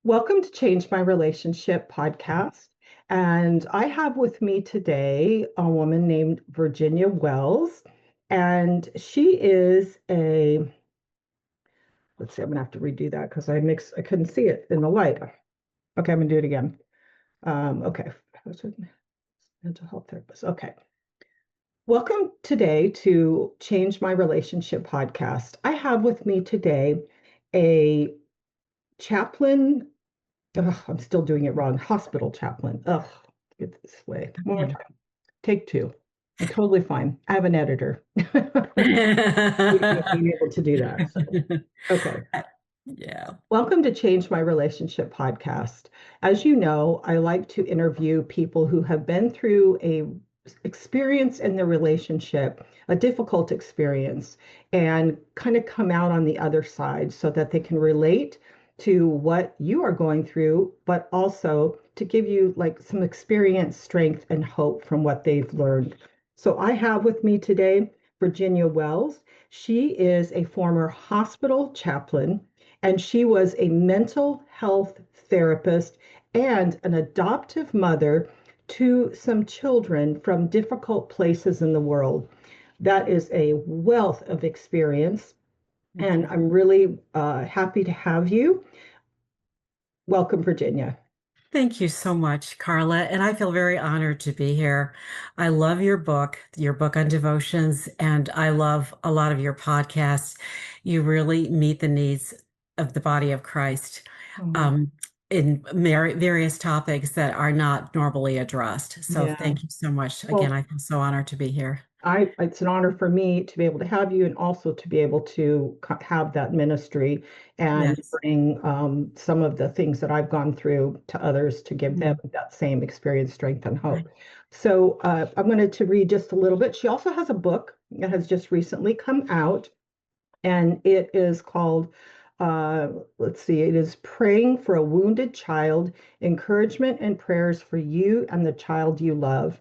Welcome to Change My Relationship podcast. And I have with me today a woman named Virginia Wells. And she is let's see, I'm gonna have to redo that because I couldn't see it in the light. Okay, I'm gonna do it again. Okay, mental health therapist. Okay. Welcome today to Change My Relationship podcast. I have with me today a chaplain. Ugh, I'm still doing it wrong. Hospital chaplain. Ugh, get this way. One more time. Take two. I'm totally fine. I have an editor. Being able to do that. So, okay. Yeah. Welcome to Change My Relationship podcast. As you know, I like to interview people who have been through a experience in their relationship, a difficult experience, and kind of come out on the other side so that they can relate to what you are going through, but also to give you like some experience, strength, and hope from what they've learned. So I have with me today Virginia Wells. She is a former hospital chaplain and she was a mental health therapist and an adoptive mother to some children from difficult places in the world. That is a wealth of experience, and I'm really happy to have you. Welcome, Virginia. Thank you so much, Carla. And I feel very honored to be here. I love your book on devotions, and I love a lot of your podcasts. You really meet the needs of the body of Christ Oh, um, in various topics that are not normally addressed. So yeah. thank you so much. Again, Well, I feel so honored to be here. it's an honor for me to be able to have you and also to be able to have that ministry and Yes. bring some of the things that I've gone through to others to give them Mm, that same experience, strength, and hope. right. So I'm going to read just a little bit. She also has a book that has just recently come out, and it is called, uh, let's see, it is Praying for a Wounded Child, Encouragement and Prayers for You and the Child You Love.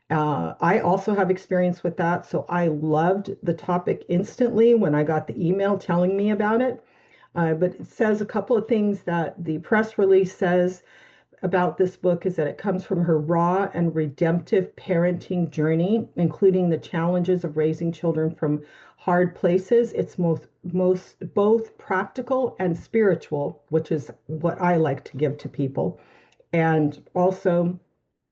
I also have experience with that, so I loved the topic instantly when I got the email telling me about it. But it says a couple of things that the press release says about this book is that it comes from her raw and redemptive parenting journey, including the challenges of raising children from hard places. It's most both practical and spiritual, which is what I like to give to people. And also,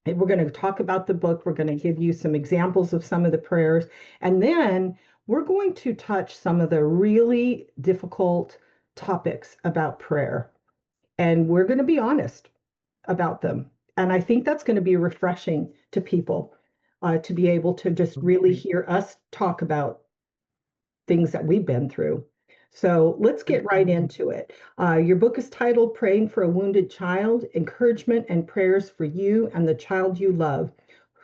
we're going to talk about the book. We're going to give you some examples of some of the prayers. And then we're going to touch some of the really difficult topics about prayer. And we're going to be honest about them. And I think that's going to be refreshing to people to be able to just really hear us talk about things that we've been through. So let's get right into it. Your book is titled Praying for a Wounded Child, Encouragement and Prayers for You and the Child You Love.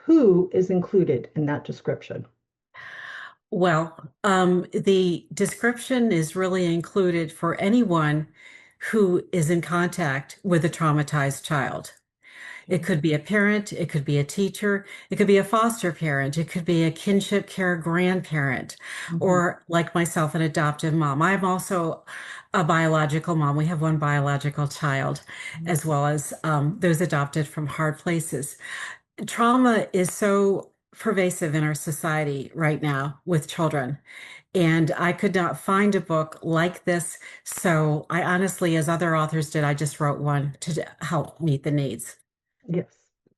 Who is included in that description? The description is really included for anyone who is in contact with a traumatized child. It Okay. could be a parent, it could be a teacher, it could be a foster parent, it could be a kinship care grandparent, Mhm. or like myself, an adoptive mom. I'm also a biological mom. We have one biological child, as well as those adopted from hard places. Trauma is so pervasive in our society right now with children. And I could not find a book like this. So I honestly, as other authors did, I just wrote one to help meet the needs. Yes,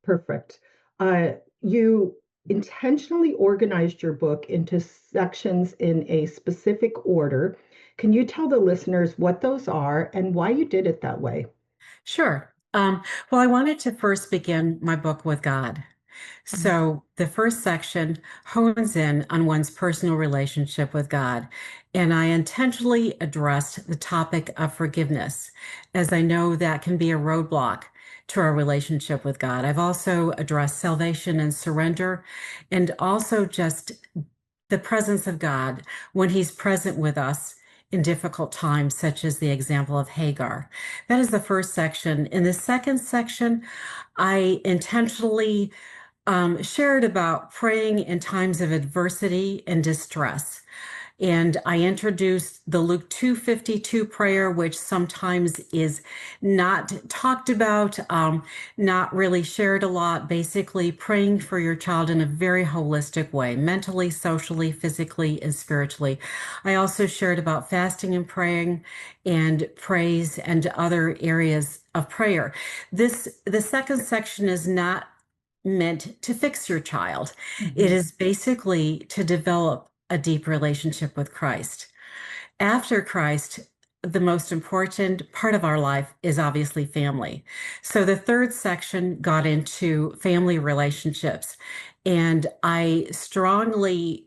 perfect. You intentionally organized your book into sections in a specific order. Can you tell the listeners what those are and why you did it that way? Sure. Well, I wanted to first begin my book with God. Mhm. So the first section hones in on one's personal relationship with God. And I intentionally addressed the topic of forgiveness, as I know that can be a roadblock to our relationship with God. I've also addressed salvation and surrender, and also just the presence of God when He's present with us in difficult times, such as the example of Hagar. That is the first section. In the second section, I intentionally shared about praying in times of adversity and distress. And I introduced the Luke 2:52 prayer, which sometimes is not talked about, not really shared a lot, basically praying for your child in a very holistic way, mentally, socially, physically, and spiritually. I also shared about fasting and praying and praise and other areas of prayer. The second section is not meant to fix your child. It Mhm. is basically to develop a deep relationship with Christ. After Christ, the most important part of our life is obviously family. So the third section got into family relationships. And I strongly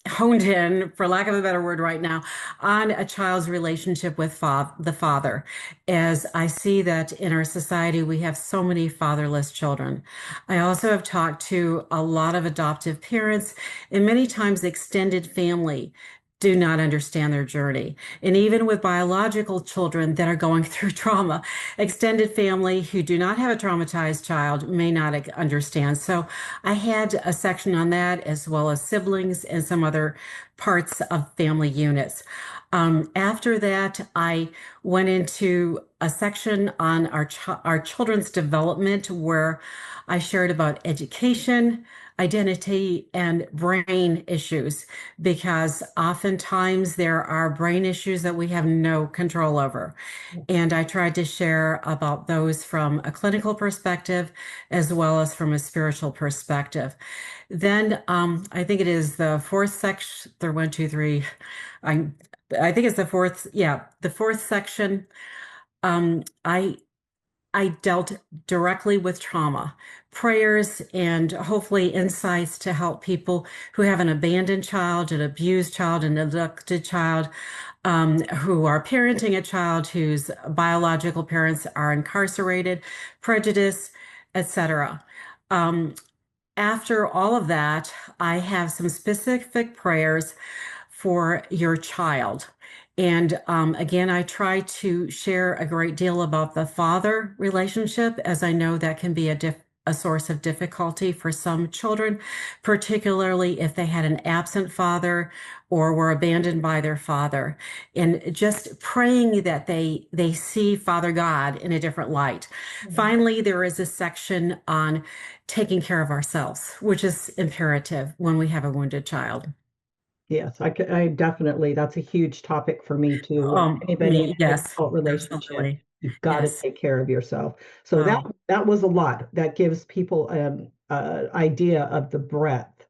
honed in, for lack of a better word right now, on a child's relationship with the father, as I see that in our society, we have so many fatherless children. I also have talked to a lot of adoptive parents, and many times extended family do not understand their journey. And even with biological children that are going through trauma, extended family who do not have a traumatized child may not understand. So I had a section on that, as well as siblings and some other parts of family units. After that, I went into a section on our children's development, where I shared about education, identity, and brain issues, because oftentimes there are brain issues that we have no control over. And I tried to share about those from a clinical perspective as well as from a spiritual perspective. Then I think it is the fourth section, there one, two, three. I I think it's the fourth, yeah, the fourth section. I dealt directly with trauma, prayers, and hopefully insights to help people who have an abandoned child, an abused child, an abducted child, who are parenting a child whose biological parents are incarcerated, prejudice, etc. Um, After all of that, I have some specific prayers for your child. And again, I try to share a great deal about the father relationship, as I know that can be a source of difficulty for some children, particularly if they had an absent father or were abandoned by their father. And just praying that they see Father God in a different light. Mhm. Finally, there is a section on taking care of ourselves, which is imperative when we have a wounded child. Yes, I definitely, that's a huge topic for me too. With anybody in Me, a yes, difficult relationship, absolutely. you've got to Yes. take care of yourself. So that Oh, that was a lot. That gives people idea of the breadth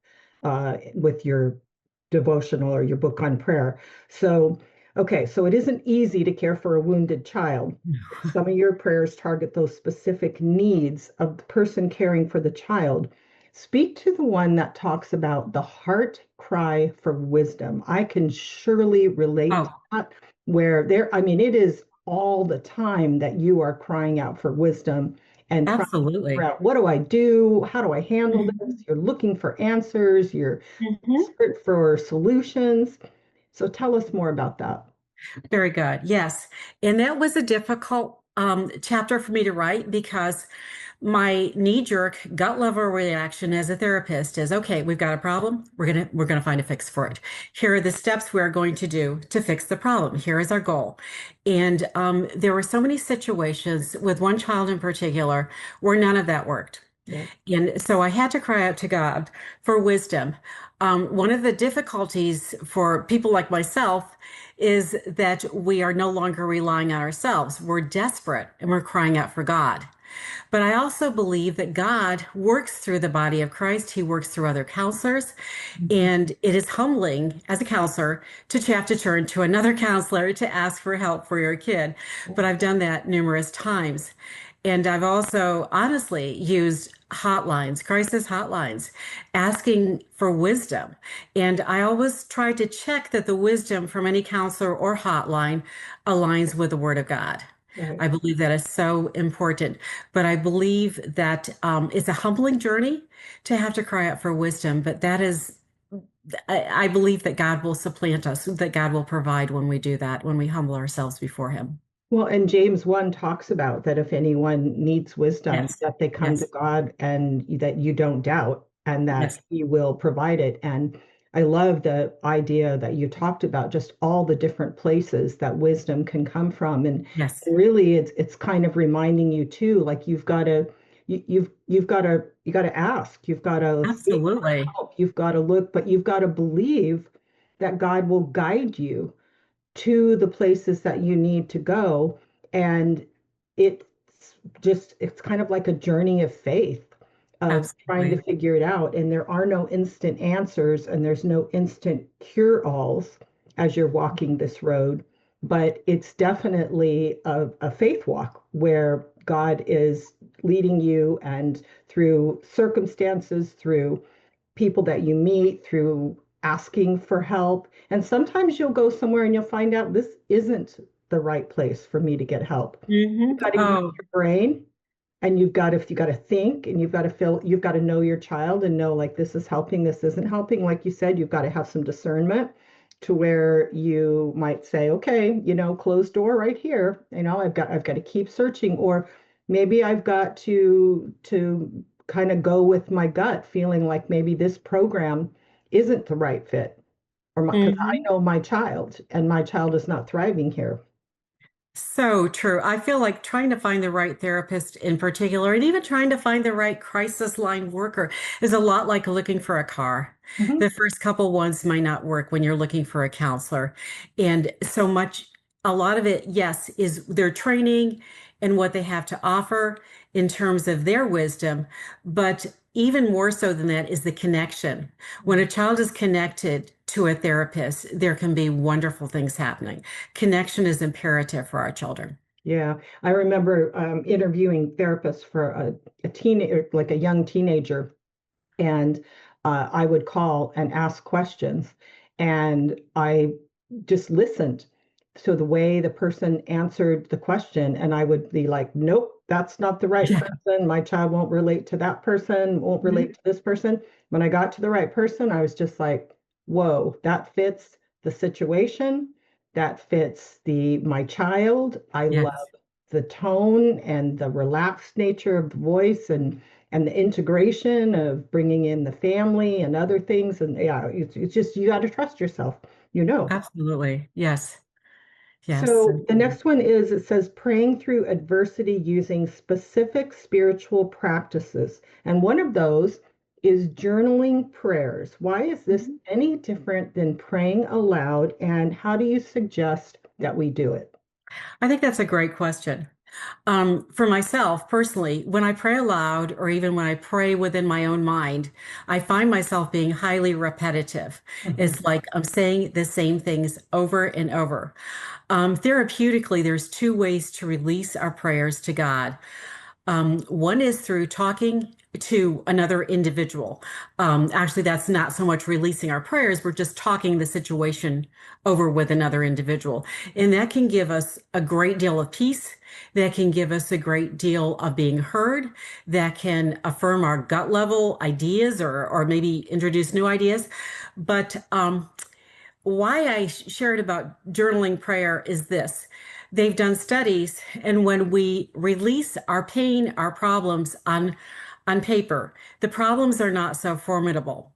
with your devotional or your book on prayer. So, okay, so it isn't easy to care for a wounded child. Some of your prayers target those specific needs of the person caring for the child. Speak to the one that talks about the heart cry for wisdom. I can surely relate to oh, that, where there, I mean, it is all the time that you are crying out for wisdom and trying to figure absolutely. out, what do I do? How do I handle this? Mhm. You're looking for answers, you're Mhm. desperate for solutions. So tell us more about that. Very good. Yes. And that was a difficult chapter for me to write, because my knee-jerk gut level reaction as a therapist is, okay, we've got a problem. We're gonna find a fix for it. Here are the steps we're going to do to fix the problem. Here is our goal. And there were so many situations with one child in particular where none of that worked. Yeah. And so I had to cry out to God for wisdom. One of the difficulties for people like myself is that we are no longer relying on ourselves. We're desperate and we're crying out for God. But I also believe that God works through the body of Christ. He works through other counselors. Mhm. And it is humbling as a counselor to have to turn to another counselor to ask for help for your kid. But I've done that numerous times. And I've also honestly used hotlines, crisis hotlines, asking for wisdom. And I always try to check that the wisdom from any counselor or hotline aligns with the Word of God. Right. I believe that is so important. But I believe that it's a humbling journey to have to cry out for wisdom. But that is, I believe that God will supplant us, that God will provide when we do that, when we humble ourselves before Him. Well, and James 1 talks about that if anyone needs wisdom, Yes, that they come to yes, God and that you don't doubt and that yes. he will provide it. And I love the idea that you talked about, just all the different places that wisdom can come from. And Yes, really it's kind of reminding you too, like you've got to ask, you've got to seek for absolutely. help, you've got to look, but you've got to believe that God will guide you to the places that you need to go. And it's it's kind of like a journey of faith of trying to Absolutely. figure it out. And there are no instant answers and there's no instant cure-alls as you're walking this road. But it's definitely a faith walk where God is leading you, and through circumstances, through people that you meet, through asking for help. And sometimes you'll go somewhere and you'll find out this isn't the right place for me to get help. You've got to use Oh, your brain, and you got to think, and you've got to feel, you've got to know your child and know like this is helping, this isn't helping. Like you said, you've got to have some discernment to where you might say, okay, closed door right here. I've got to keep searching, or maybe I've got to kind of go with my gut feeling like maybe this program isn't the right fit, or because I mhm. know my child and my child is not thriving here. So true. I feel like trying to find the right therapist in particular, and even trying to find the right crisis line worker is a lot like looking for a car. Mhm. The first couple ones might not work when you're looking for a counselor. And so much, a lot of it, yes, is their training and what they have to offer in terms of their wisdom. But even more so than that is the connection. When a child is connected to a therapist, there can be wonderful things happening. Connection is imperative for our children. Yeah, I remember interviewing therapists for a teenager, like a young teenager, and I would call and ask questions, and I just listened to the way the person answered the question, and I would be like, nope, that's not the right Yeah. person. My child won't relate to that person, won't relate Mhm. to this person. When I got to the right person, I was just like, whoa, that fits the situation. That fits the my child. I love Yes, the tone and the relaxed nature of the voice, and the integration of bringing in the family and other things. And yeah, it's just you got to trust yourself, you know. absolutely. Yes, yes. So the next one is, it says praying through adversity using specific spiritual practices. And one of those is journaling prayers. Why is this Mhm. any different than praying aloud? And how do you suggest that we do it? I think that's a great question. For myself personally, when I pray aloud or even when I pray within my own mind, I find myself being highly repetitive. Mhm. It's like I'm saying the same things over and over. Therapeutically, there's two ways to release our prayers to God. One is through talking to another individual. Actually, that's not so much releasing our prayers, we're just talking the situation over with another individual. And that can give us a great deal of peace. That can give us a great deal of being heard. That can affirm our gut level ideas or maybe introduce new ideas. But why I shared about journaling prayer is this. They've done studies, and when we release our pain, our problems on paper, the problems are not so formidable.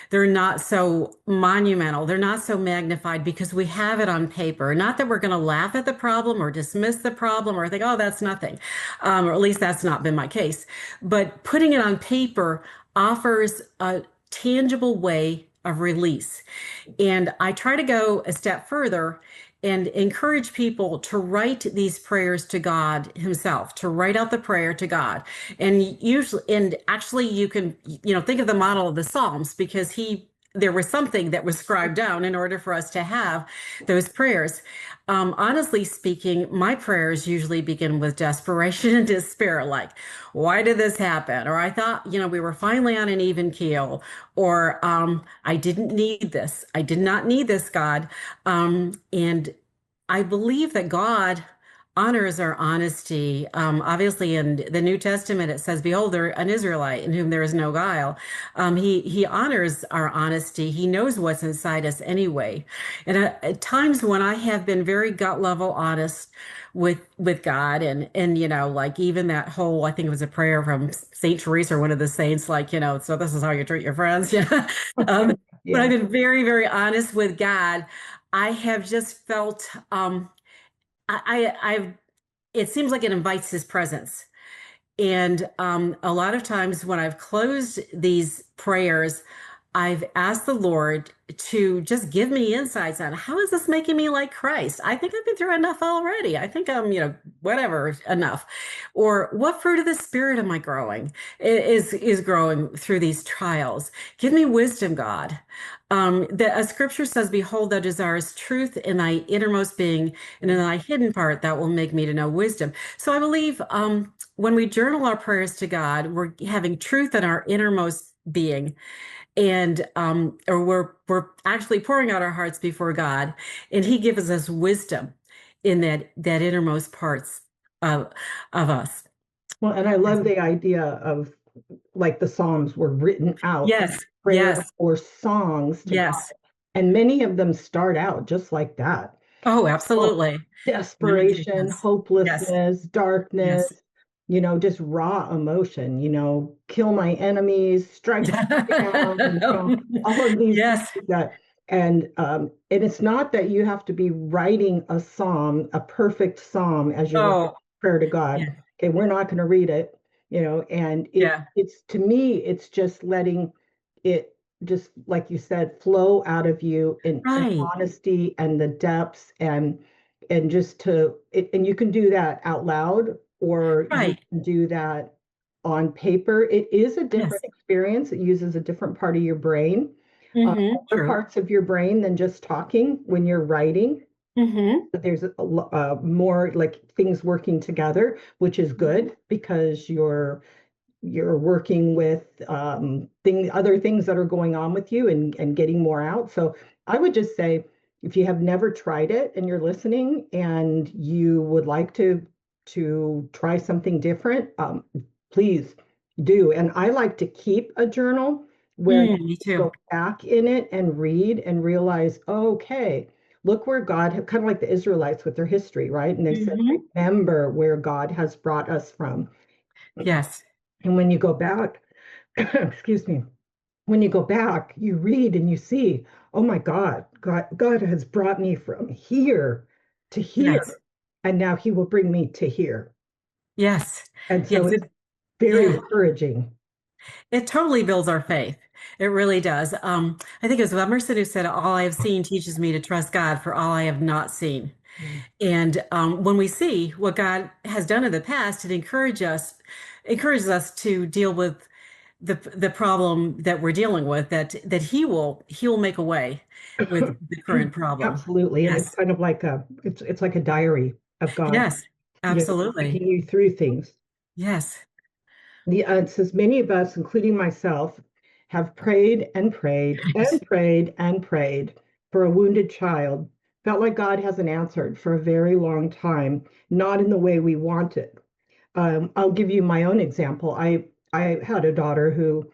They're not so monumental. They're not so magnified because we have it on paper. Not that we're going to laugh at the problem or dismiss the problem or think, oh, that's nothing. Or at least that's not been my case. But putting it on paper offers a tangible way of release. And I try to go a step further and encourage people to write these prayers to God Himself, to write out the prayer to God. And usually, and actually, you can, think of the model of the Psalms because there was something that was scribed down in order for us to have those prayers. Honestly speaking, my prayers usually begin with desperation and despair, like, why did this happen? Or I thought, we were finally on an even keel. Or I didn't need this. I did not need this, God. And I believe that God honors our honesty. Obviously, in the New Testament, it says, "Behold, there an Israelite in whom there is no guile." He honors our honesty. He knows what's inside us anyway. And at times when I have been very gut level honest with God, and like even that whole, I think it was a prayer from Saint Teresa or one of the saints, like, so this is how you treat your friends. Yeah. when I've Yeah. been very, very honest with God, I have just felt I've it seems like it invites his presence. And a lot of times when I've closed these prayers, I've asked the Lord to just give me insights on how is this making me like Christ? I think I've been through enough already. I think I'm, whatever, enough. Or what fruit of the Spirit am I growing? Is growing through these trials. Give me wisdom, God. A scripture says, "Behold, thou desirest truth in thy innermost being, and in thy hidden part that will make me to know wisdom." So I believe when we journal our prayers to God, we're having truth in our innermost being, and or we're actually pouring out our hearts before God, and He gives us wisdom in that innermost parts of us. Well, and I love the idea of like the Psalms were written out as Yes, prayer yes, or songs to God. yes. And many of them start out just like that. Oh, Oh, absolutely. desperation, Lamentations. Yes, hopelessness, darkness, yes. just raw emotion, kill my enemies, strike me down, all of these things Yes. that, and it's not that you have to be writing a psalm, a perfect psalm as you're writing Oh, prayer to God. yeah, Okay, we're not going to read it, and yeah. it's to me, it's just letting it just like you said, flow out of you in Right, honesty and the depths and just and you can do that out loud or you right. can do that on paper. It is a Yes. different experience. It uses a different part of your brain, more True. parts of your brain than just talking when you're writing. Hmm. But there's more like things working together, which is good because you're working with other things that are going on with you and getting more out. So I would just say if you have never tried it and you're listening and you would like to try something different, please do. And I like to keep a journal where you Me go too. back in it and read and realize, okay, look where God, kind of like the Israelites with their history, right? And they said, Hmm. remember where God has brought us from. Yes, And when you go back, excuse me, when you go back, you read and you see, oh my God has brought me from here to yes, here, and now He will bring me to here. yes, And so yes. it's very Yeah. encouraging. It totally builds our faith. It really does. I think it was Emerson who said, "All I have seen teaches me to trust God for all I have not seen." Mm. And when we see what God has done in the past, it encourages us to deal with the problem that we're dealing with. That He will make a way with the current problem. Absolutely. And it's Yes, kind of like it's like a diary of God, yes, absolutely. taking you through things. Yes. It says, many of us, including myself, have prayed and prayed and prayed and prayed for a wounded child. Felt like God hasn't answered for a very long time, not in the way we wanted. I'll give you my own example. I had a daughter who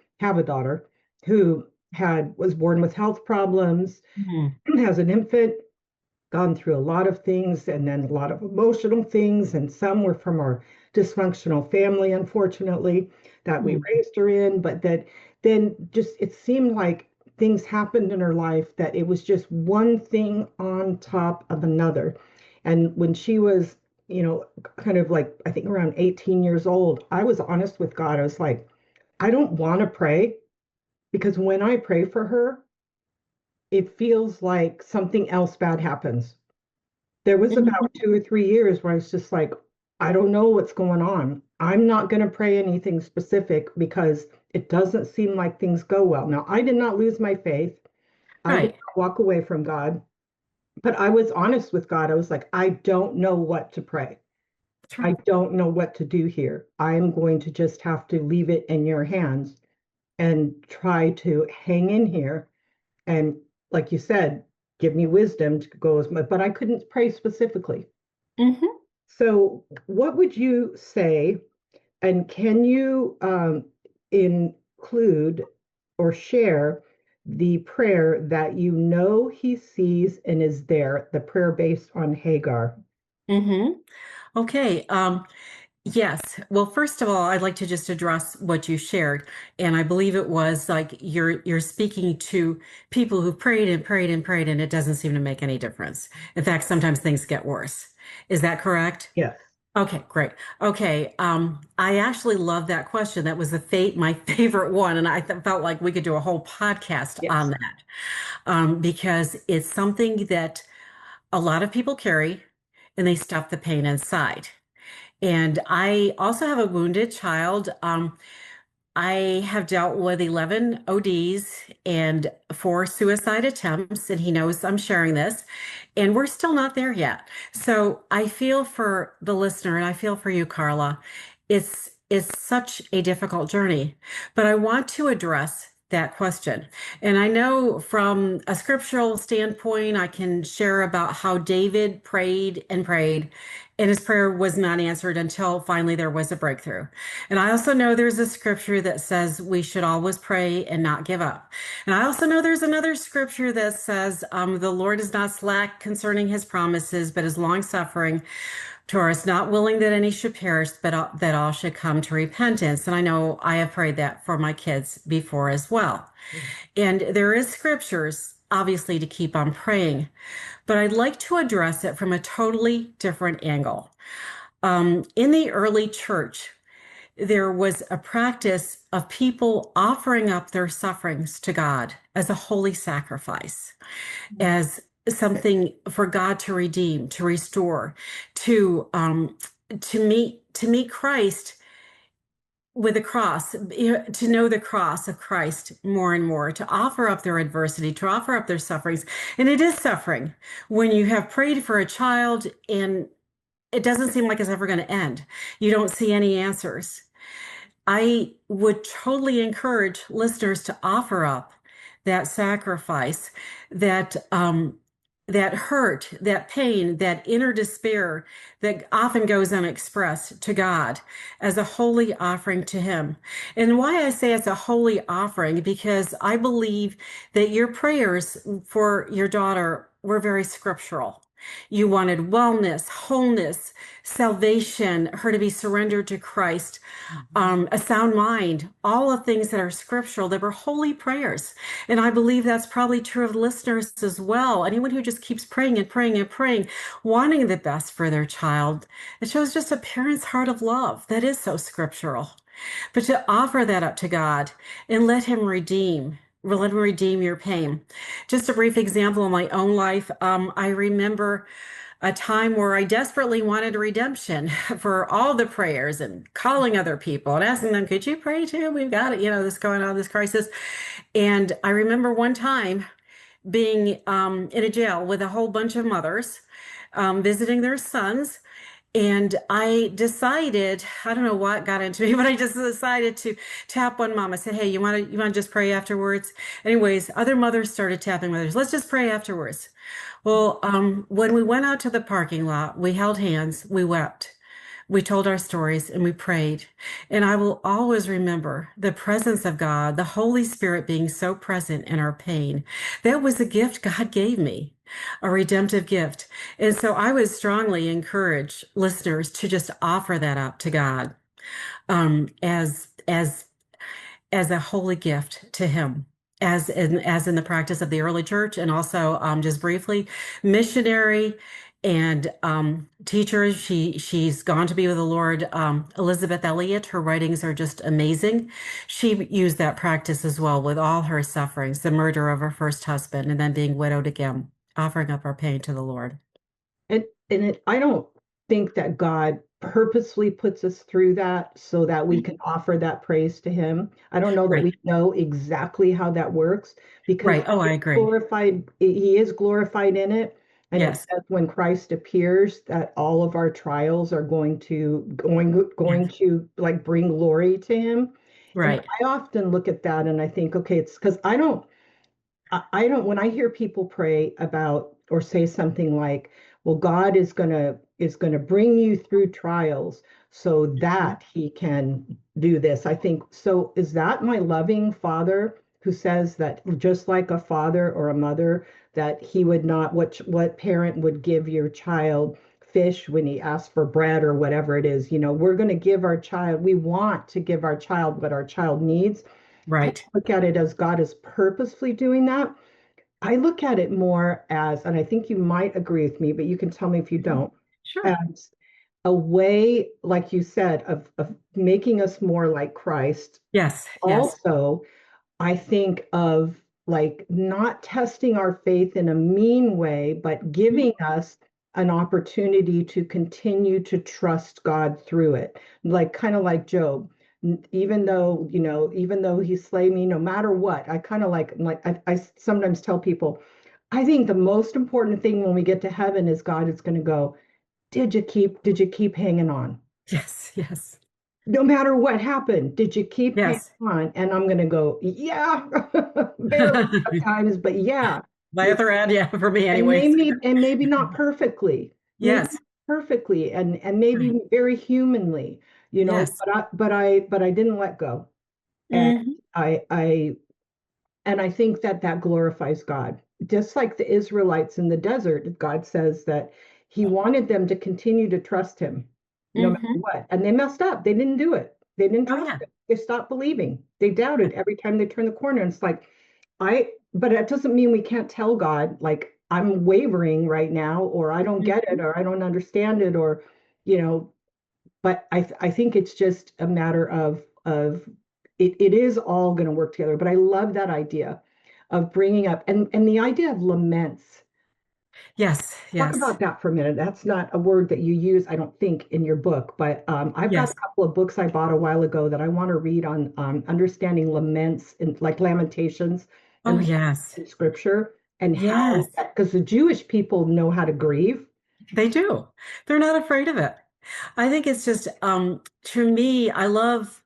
had was born with health problems, Mhm. has an infant, gone through a lot of things and then a lot of emotional things, and some were from our dysfunctional family, unfortunately, that we Mhm. raised her in, but that then just it seemed like things happened in her life that it was just one thing on top of another. And when she was, kind of like, I think around 18 years old, I was honest with God. I was like, I don't want to pray because when I pray for her, it feels like something else bad happens. There was about Mhm. 2 or 3 years where I was just like, I don't know what's going on. I'm not going to pray anything specific because it doesn't seem like things go well. Now, I did not lose my faith. I did Right. not walk away from God, but I was honest with God. I was like, I don't know what to pray. I True. don't know what to do here. I'm going to just have to leave it in your hands and try to hang in here. And like you said, give me wisdom to go but I couldn't pray specifically. Hmm. So, what would you say, and can you include or share the prayer that you know He sees and is there, the prayer based on Hagar? Hmm. Okay. Yes. Well, first of all, I'd like to just address what you shared. And I believe it was like you're speaking to people who prayed and prayed and prayed, and it doesn't seem to make any difference. In fact, sometimes things get worse. Is that correct? Yes. Okay, great. Okay, I actually love that question. That was my favorite one, and I felt like we could do a whole podcast on Yes. that, because it's something that a lot of people carry, and they stuff the pain inside. And I also have a wounded child. I have dealt with 11 ODs and 4 suicide attempts, and he knows I'm sharing this, and we're still not there yet. So I feel for the listener, and I feel for you, Carla. It's such a difficult journey, but I want to address that question. And I know from a scriptural standpoint, I can share about how David prayed and prayed, and his prayer was not answered until finally there was a breakthrough. And I also know there's a scripture that says we should always pray and not give up. And I also know there's another scripture that says the Lord is not slack concerning his promises, but is long suffering toward us, not willing that any should perish, but that all should come to repentance. And I know I have prayed that for my kids before as well. And there is scriptures, obviously, to keep on praying, but I'd like to address it from a totally different angle. In the early church, there was a practice of people offering up their sufferings to God as a holy sacrifice, as something for God to redeem, to restore, to meet Christ with the cross, to know the cross of Christ more and more, to offer up their adversity, to offer up their sufferings. And it is suffering when you have prayed for a child and it doesn't seem like it's ever going to end. You don't see any answers. I would totally encourage listeners to offer up that sacrifice, that hurt, that pain, that inner despair that often goes unexpressed to God as a holy offering to Him. And why I say it's a holy offering, because I believe that your prayers for your daughter were very scriptural. You wanted wellness, wholeness, salvation, her to be surrendered to Christ, a sound mind, all the things that are scriptural, that were holy prayers. And I believe that's probably true of listeners as well. Anyone who just keeps praying and praying and praying, wanting the best for their child, it shows just a parent's heart of love. That is so scriptural. But to offer that up to God and let Him redeem your pain. Just a brief example of my own life. I remember a time where I desperately wanted redemption for all the prayers and calling other people and asking them, could you pray too? We've got it, this going on, this crisis. And I remember one time being in a jail with a whole bunch of mothers visiting their sons. And I decided, I don't know what got into me, but I just decided to tap one mom. I said, hey, you want to just pray afterwards? Anyways, other mothers started tapping mothers. Let's just pray afterwards. Well, when we went out to the parking lot, we held hands, we wept, we told our stories, and we prayed. And I will always remember the presence of God, the Holy Spirit being so present in our pain. That was a gift God gave me, a redemptive gift. And so I would strongly encourage listeners to just offer that up to God, as a holy gift to Him, as in the practice of the early church, and also just briefly, missionary and teacher. She's gone to be with the Lord. Elizabeth Elliot. Her writings are just amazing. She used that practice as well with all her sufferings, the murder of her first husband, and then being widowed again, offering up our pain to the Lord. I don't think that God purposely puts us through that so that we can offer that praise to Him. I don't know that Right. we know exactly how that works because Right. Oh, I agree. He is glorified in it. And it Yes. says when Christ appears that all of our trials are going Yes. to like bring glory to Him. And Right. I often look at that and I think, okay, it's because I don't, when I hear people pray about or say something like, well, God is gonna bring you through trials so that He can do this. I think, so is that my loving Father who says that just like a father or a mother, that He would not, what parent would give your child fish when he asks for bread or whatever it is. We're going to give our child, we want to give our child what our child needs. I don't Right. look at it as God is purposefully doing that. I look at it more as, and I think you might agree with me, but you can tell me if you Mhm. don't, Sure. as a way, like you said, of making us more like Christ. Yes. Yes. Also, I think of like not testing our faith in a mean way, but Mhm. giving us an opportunity to continue to trust God through it. Like kind of like Job. Even though he slay me, no matter what, I kind of like I sometimes tell people, I think the most important thing when we get to heaven is God is going to go, did you keep hanging on? Yes. Yes. No matter what happened, did you keep hanging Yes. on? And I'm going to go, yeah, barely sometimes, but yeah, My you other ad, yeah, for me and anyways. maybe not perfectly, maybe Yes. not perfectly, and Right. maybe very humanly, Yes. but I didn't let go, and Hmm. I and I think that that glorifies God. Just like the Israelites in the desert, God says that he wanted them to continue to trust him no matter Hmm. what. And they messed up. They didn't do it. They didn't Oh trust yeah. him. They stopped believing. They doubted every time they turned the corner. And it's like, but that doesn't mean we can't tell God, like, I'm wavering right now, or I don't get it, Mhm. or I don't understand it, or, you know, but I think it's just a matter of it is all going to work together. But I love that idea of bringing up and the idea of laments. Yes. Talk Yes. about that for a minute. That's not a word that you use, I don't think, in your book, but I've got a Yes. couple of books I bought a while ago that I want to read on understanding laments and like lamentations Oh and yes. in scripture and how, Yes. because the Jewish people know how to grieve. They do. They're not afraid of it. I think it's just to me, I love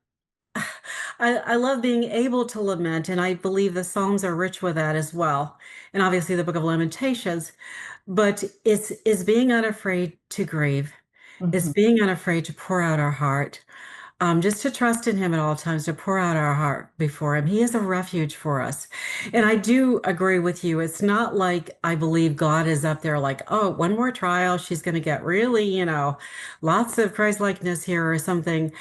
I love being able to lament, and I believe the Psalms are rich with that as well. And obviously the Book of Lamentations, but it's being unafraid to grieve. It's Mhm. being unafraid to pour out our heart. Just to trust in him at all times, to pour out our heart before him. He is a refuge for us. And I do agree with you. It's not like I believe God is up there like, oh, one more trial, she's going to get really, lots of Christ-likeness here or something.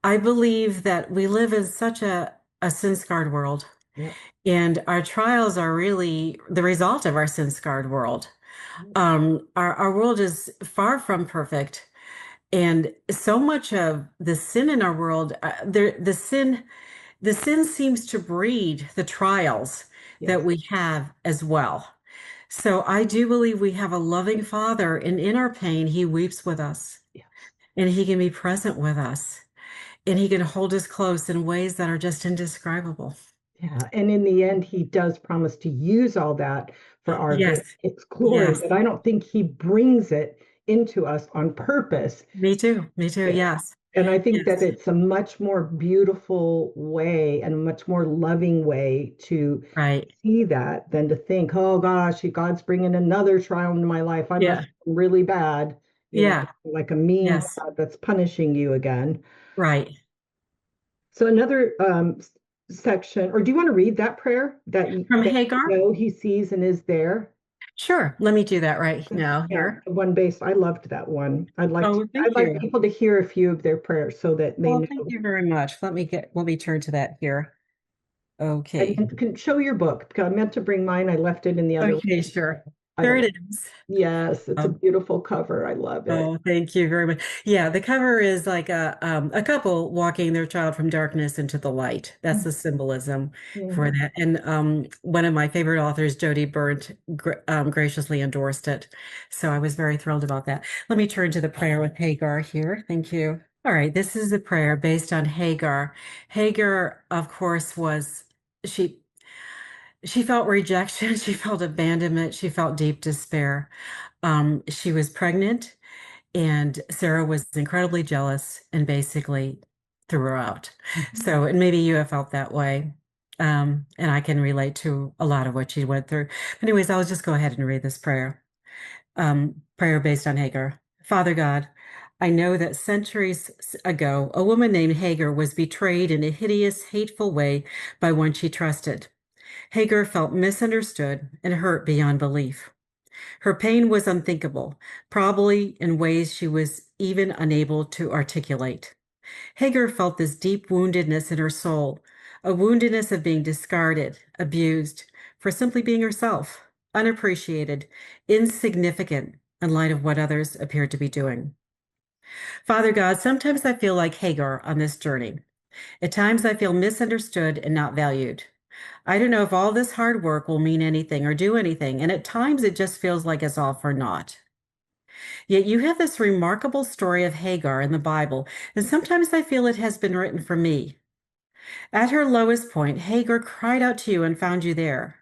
I believe that we live in such a sin-scarred world, Yep. and our trials are really the result of our sin-scarred world. Our world is far from perfect. And so much of the sin in our world, the sin seems to breed the trials that Yes. we have as well. So I do believe we have a loving Father, and in our pain, He weeps with us, Yes. and He can be present with us, and He can hold us close in ways that are just indescribable. Yeah, and in the end, he does promise to use all that for our Yes, good, its glory, yes, but I don't think he brings it into us on purpose. me too, me too. Yeah. Yes, And I think that yes, it's a much more beautiful way and a much more loving way to right. see that than to think, oh gosh, God's bringing another trial into my life. I must Yeah, be really bad, yeah, like a mean yes, God that's punishing you again. right. So another section, or do you want to read that prayer From that Hagar? he sees and is there? Sure, let me do that right now Yeah, here. the one base. I loved that one. Oh, I'd thank like you. people to hear a few of their prayers so that they Well, thank know. you very much. Let me turn to that here. And Okay. you can show your book because I meant to bring mine. I left it in the other Okay, room. sure. I There don't. it is. Yes, it's a Um, beautiful cover. I love it. oh, thank you very much. Yeah, the cover is like a couple walking their child from darkness into the light. That's the symbolism for Yeah. that. And one of my favorite authors, Jody Burnt, graciously endorsed it. So I was very thrilled about that. Let me turn to the prayer with Hagar here. Thank you. All right, this is a prayer based on Hagar. Hagar, of course, she she felt rejection, she felt abandonment, she felt deep despair. She was pregnant, and Sarah was incredibly jealous and basically threw her out. Mhm. So, and maybe you have felt that way. And I can relate to a lot of what she went through. Anyways, I'll just go ahead and read this prayer. Prayer based on Hagar. Father God, I know that centuries ago, a woman named Hagar was betrayed in a hideous, hateful way by one she trusted. Hagar felt misunderstood and hurt beyond belief. Her pain was unthinkable, probably in ways she was even unable to articulate. Hagar felt this deep woundedness in her soul, a woundedness of being discarded, abused, for simply being herself, unappreciated, insignificant in light of what others appeared to be doing. Father God, sometimes I feel like Hagar on this journey. At times I feel misunderstood and not valued. I don't know if all this hard work will mean anything or do anything, and at times it just feels like it's all for naught. Yet you have this remarkable story of Hagar in the Bible, and sometimes I feel it has been written for me. At her lowest point, Hagar cried out to you and found you there.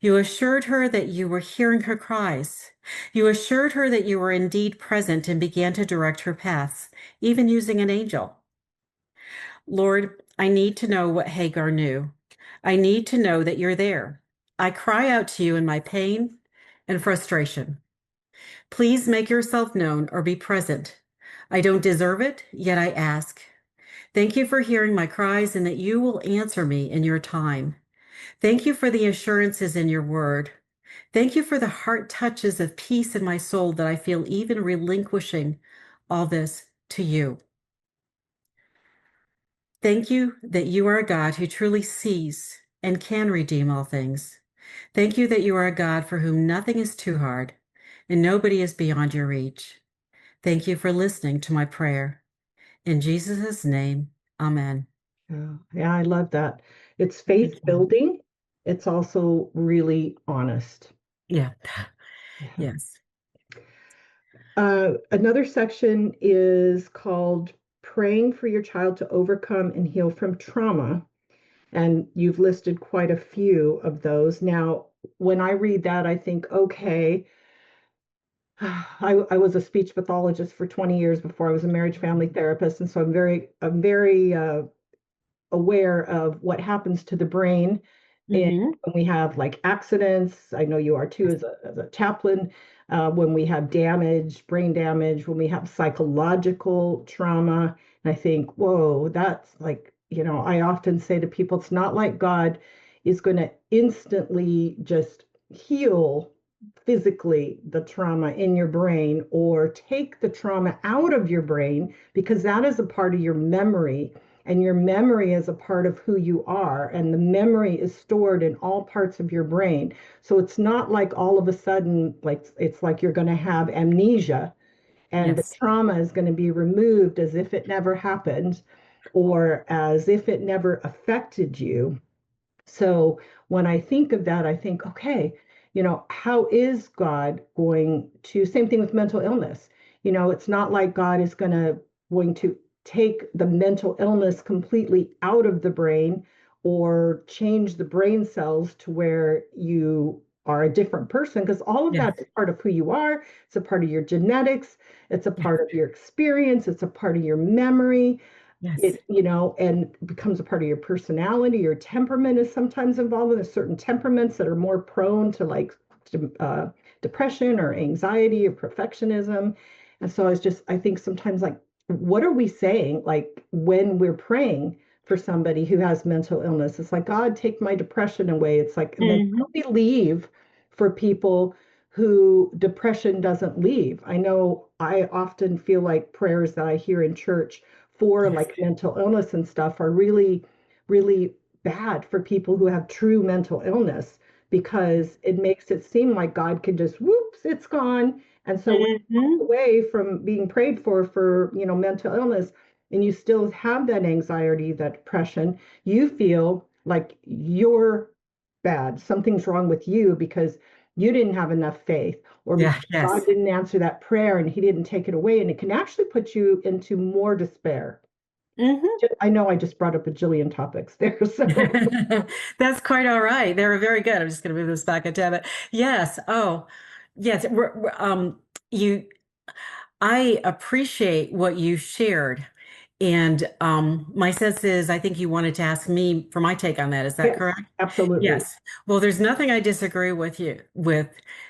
You assured her that you were hearing her cries. You assured her that you were indeed present and began to direct her paths, even using an angel. Lord, I need to know what Hagar knew. I need to know that you're there. I cry out to you in my pain and frustration. Please make yourself known or be present. I don't deserve it, yet I ask. Thank you for hearing my cries and that you will answer me in your time. Thank you for the assurances in your word. Thank you for the heart touches of peace in my soul that I feel even relinquishing all this to you. Thank you that you are a God who truly sees and can redeem all things. Thank you that you are a God for whom nothing is too hard and nobody is beyond your reach. Thank you for listening to my prayer. In Jesus' name, amen. Yeah, yeah, I love that. It's Thank faith you. building. It's also really honest. Yeah, Yeah. yes. Another section is called Praying for Your Child to Overcome and Heal from Trauma. And you've listed quite a few of those. Now, when I read that, I think, okay, I was a speech pathologist for 20 years before I was a marriage family therapist. And so I'm very aware of what happens to the brain and Mm-hmm. when we have like accidents. I know you are too as a chaplain. When we have damage, brain damage, when we have psychological trauma. And I think, whoa, that's like, I often say to people, it's not like God is going to instantly just heal physically the trauma in your brain or take the trauma out of your brain because that is a part of your memory, and your memory is a part of who you are, and the memory is stored in all parts of your brain. So it's not like all of a sudden, like it's like you're going to have amnesia and the Yes. trauma is going to be removed as if it never happened or as if it never affected you. So when I think of that, I think, okay, how is God going to, same thing with mental illness. It's not like God is going to take the mental illness completely out of the brain or change the brain cells to where you are a different person, because all of Yes. that is part of who you are. It's a part of your genetics, it's a Yes. part of your experience, it's a part of your memory. Yes. And becomes a part of your personality. Your temperament is sometimes involved. There's certain temperaments that are more prone to depression or anxiety or perfectionism. And so I think sometimes like, what are we saying? Like when we're praying for somebody who has mental illness, it's like, God, take my depression away. It's like, and then Mm-hmm. we leave for people who depression doesn't leave. I know I often feel like prayers that I hear in church for Yes. like mental illness and stuff are really, really bad for people who have true mental illness because it makes it seem like God can just whoops, it's gone. And so when you Mm-hmm. walk away from being prayed for mental illness, and you still have that anxiety, that depression, you feel like you're bad. Something's wrong with you because you didn't have enough faith, or because Yeah. God Yes. didn't answer that prayer and he didn't take it away. And it can actually put you into more despair. Mm-hmm. I know I just brought up a jillion topics there. So, That's quite all right. They were very good. I'm just going to move this back a tad bit. Yes. Oh, yes. You, I appreciate what you shared. And my sense is, I think you wanted to ask me for my take on that. Is that yes, correct? absolutely. Yes. Well, there's nothing I disagree with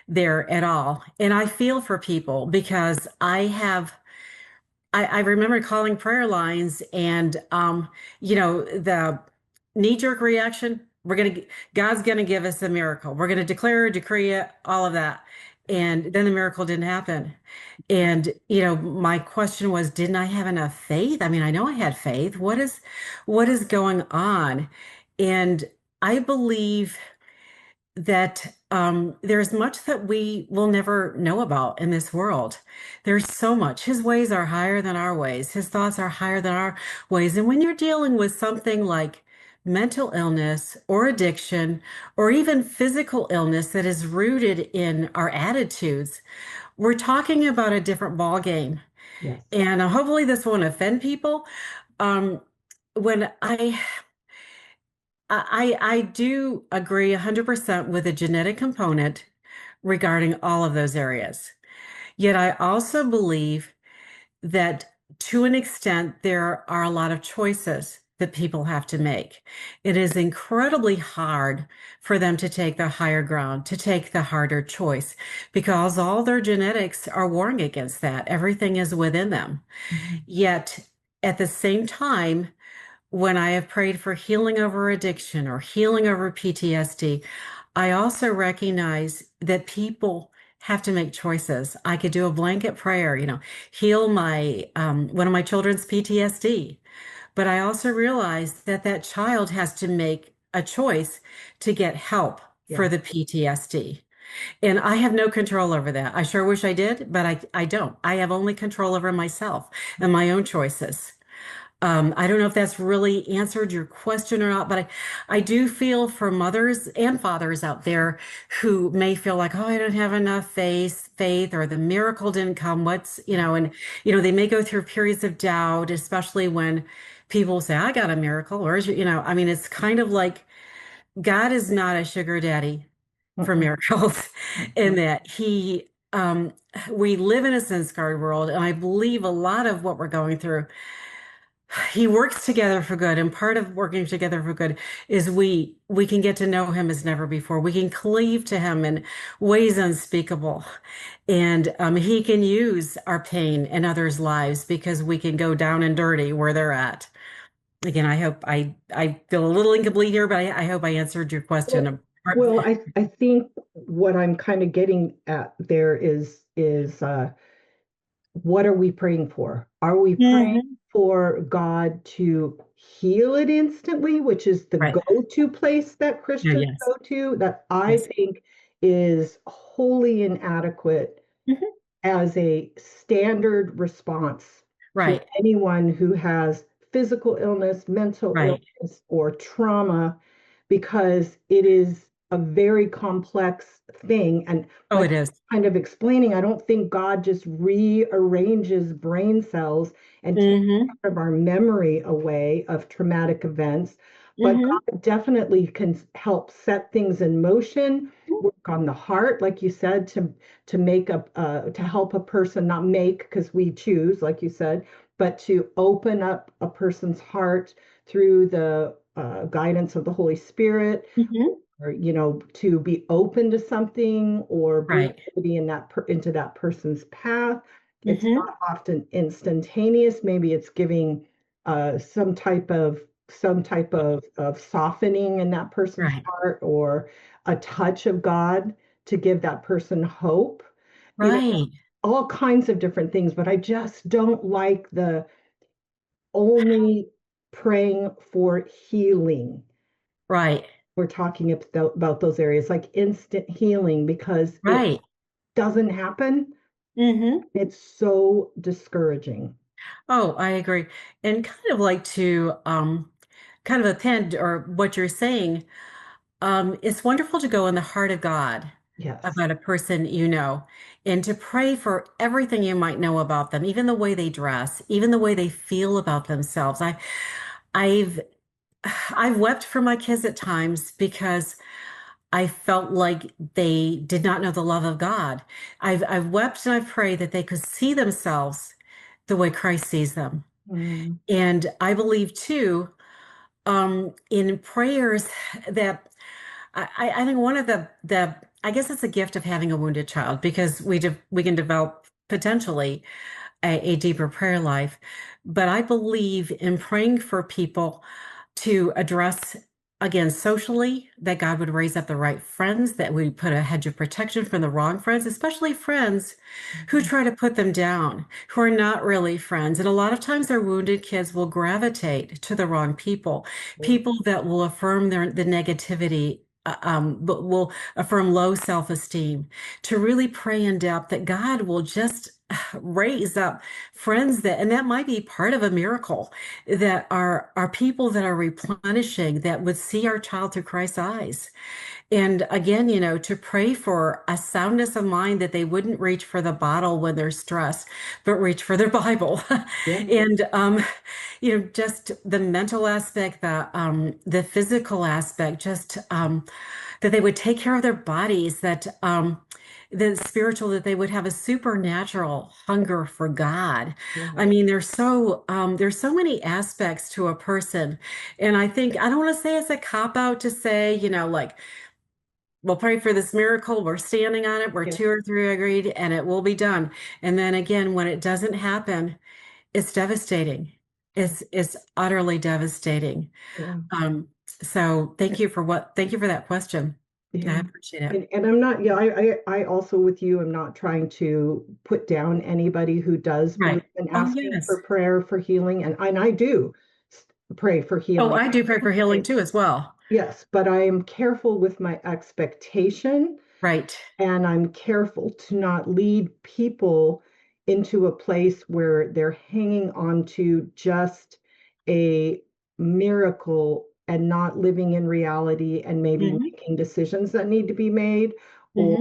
there at all. And I feel for people because I remember calling prayer lines and the knee-jerk reaction, God's gonna give us a miracle. We're gonna declare, decree it, all of that. And then the miracle didn't happen. And, my question was, didn't I have enough faith? I mean, I know I had faith. What is going on? And I believe that there's much that we will never know about in this world. There's so much. His ways are higher than our ways. His thoughts are higher than our ways. And when you're dealing with something like mental illness or addiction or even physical illness that is rooted in our attitudes, we're talking about a different ball game. Yes. And hopefully this won't offend people. Um, when I do agree 100% with the genetic component regarding all of those areas. Yet I also believe that to an extent, there are a lot of choices that people have to make. It is incredibly hard for them to take the higher ground, to take the harder choice, because all their genetics are warring against that. Everything is within them. Mhm. Yet at the same time, when I have prayed for healing over addiction or healing over PTSD, I also recognize that people have to make choices. I could do a blanket prayer, heal my one of my children's PTSD, but I also realize that that child has to make a choice to get help for Yes. the PTSD. And I have no control over that. I sure wish I did, but I don't. I have only control over myself and my own choices. I don't know if that's really answered your question or not, but I do feel for mothers and fathers out there who may feel like, oh, I don't have enough faith, or the miracle didn't come. And they may go through periods of doubt, especially when people say, I got a miracle, or I mean, it's kind of like God is not a sugar daddy for Mm-mm. miracles, in Mhm. that we live in a sin-scarred world, and I believe a lot of what we're going through, he works together for good, and part of working together for good is we can get to know him as never before. We can cleave to him in ways unspeakable, and he can use our pain in others' lives because we can go down and dirty where they're at. Again, I hope I feel a little incomplete here, but I hope I answered your question. Well, well, I think what I'm kind of getting at there is what are we praying for? Are we praying Mhm. for God to heal it instantly, which is the Right. go-to place that Yeah, Christians yes. go to, that I Yes. think is wholly inadequate Mhm. as a standard response to Right. anyone who has physical illness, mental Right. illness, or trauma, because it is a very complex thing. And Oh, like it is. kind of explaining, I don't think God just rearranges brain cells and takes Mm-hmm. part of our memory away of traumatic events, but Mm-hmm. God definitely can help set things in motion, work on the heart, like you said, to make up to help a person not make because we choose, like you said, but to open up a person's heart through the guidance of the Holy Spirit, Mm-hmm. or to be open to something or bring Right. somebody into that person's path. It's Mm-hmm. not often instantaneous. Maybe it's giving some type of softening in that person's Right. heart, or a touch of God to give that person hope. you know Right. all kinds of different things, but I just don't like the only praying for healing. Right. We're talking about those areas like instant healing, because it Right. doesn't happen. Mm-hmm. It's so discouraging. Oh, I agree. And kind of like to kind of append or what you're saying, it's wonderful to go in the heart of God Yes. about a person and to pray for everything you might know about them, even the way they dress, even the way they feel about themselves. I've I've wept for my kids at times because I felt like they did not know the love of God. I've wept and I've prayed that they could see themselves the way Christ sees them. Mm. And I believe too, in prayers that I think one of the I guess it's a gift of having a wounded child, because we can develop potentially a deeper prayer life. But I believe in praying for people to address again, socially, that God would raise up the right friends, that we put a hedge of protection from the wrong friends, especially friends who Mhm. try to put them down, who are not really friends. And a lot of times our wounded kids will gravitate to the wrong people, Sure. people that will affirm the negativity. But will affirm low self-esteem, to really pray in depth that God will just raise up friends that, and that might be part of a miracle, that are people that are replenishing, that would see our child through Christ's eyes. And again, to pray for a soundness of mind, that they wouldn't reach for the bottle when they're stressed, but reach for their Bible. Yeah. And just the mental aspect, the physical aspect, just that they would take care of their bodies, that the spiritual, that they would have a supernatural hunger for God. Yeah. I mean, there's so many aspects to a person. And I think, I don't want to say it's a cop out to say, like, we'll pray for this miracle, we're standing on it, we're Yeah. two or three agreed, and it will be done. And then again, when it doesn't happen, it's devastating. It's utterly devastating. Yeah. So thank you for that question. I Yeah. appreciate it. And I'm not, yeah, I also with you am not trying to put down anybody who does believe Right. in Oh, asking yes. for prayer for healing. And I do pray for Oh, healing. I do pray for healing too, as well. Yes, but I am careful with my expectation, Right. and I'm careful to not lead people into a place where they're hanging on to just a miracle and not living in reality and maybe Hmm. making decisions that need to be made, Hmm.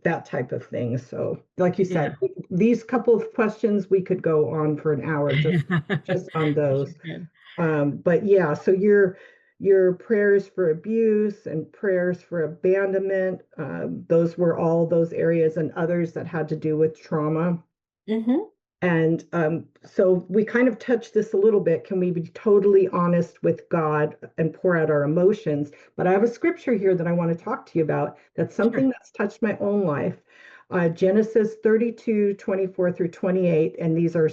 that type of thing. So, like you said, Yeah. these couple of questions we could go on for an hour just on We sure those. can. But yeah, so your prayers for abuse and prayers for abandonment, those were all those areas and others that had to do with trauma. Hmm. And so we kind of touched this a little bit. Can we be totally honest with God and pour out our emotions? But I have a scripture here that I want to talk to you about. That's something Sure. that's touched my own life. Genesis 32:24 through 28, and these are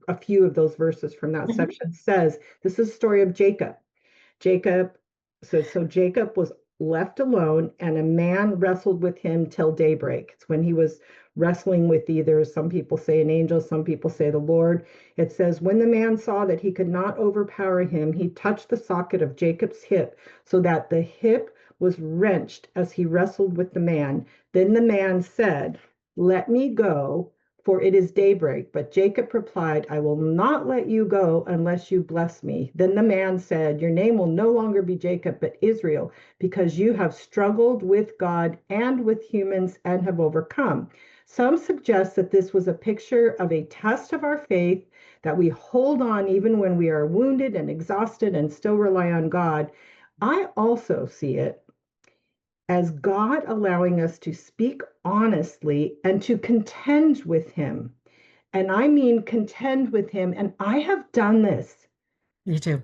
a few of those verses from that Hmm. section, says this is the story of Jacob. Jacob says, so Jacob was left alone, and a man wrestled with him till daybreak. It's when he was wrestling with either, some people say an angel, some people say the Lord. It says, when the man saw that he could not overpower him, he touched the socket of Jacob's hip, so that the hip was wrenched as he wrestled with the man. Then the man said, let me go, for it is daybreak. But Jacob replied, I will not let you go unless you bless me. Then the man said, your name will no longer be Jacob, but Israel, because you have struggled with God and with humans and have overcome. Some suggest that this was a picture of a test of our faith, that we hold on even when we are wounded and exhausted and still rely on God. I also see it as God allowing us to speak honestly and to contend with Him. And I mean contend with Him. And I have done this You too.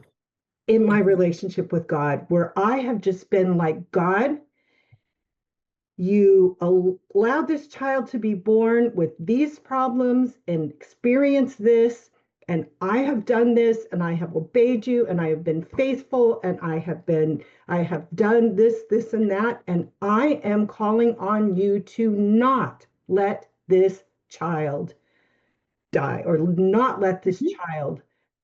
in my relationship with God, where I have just been like, God, you allowed this child to be born with these problems and experience this. And I have done this and I have obeyed you and I have been faithful and I have done this, and that. And I am calling on you to not let this child die, or not let this Mhm. child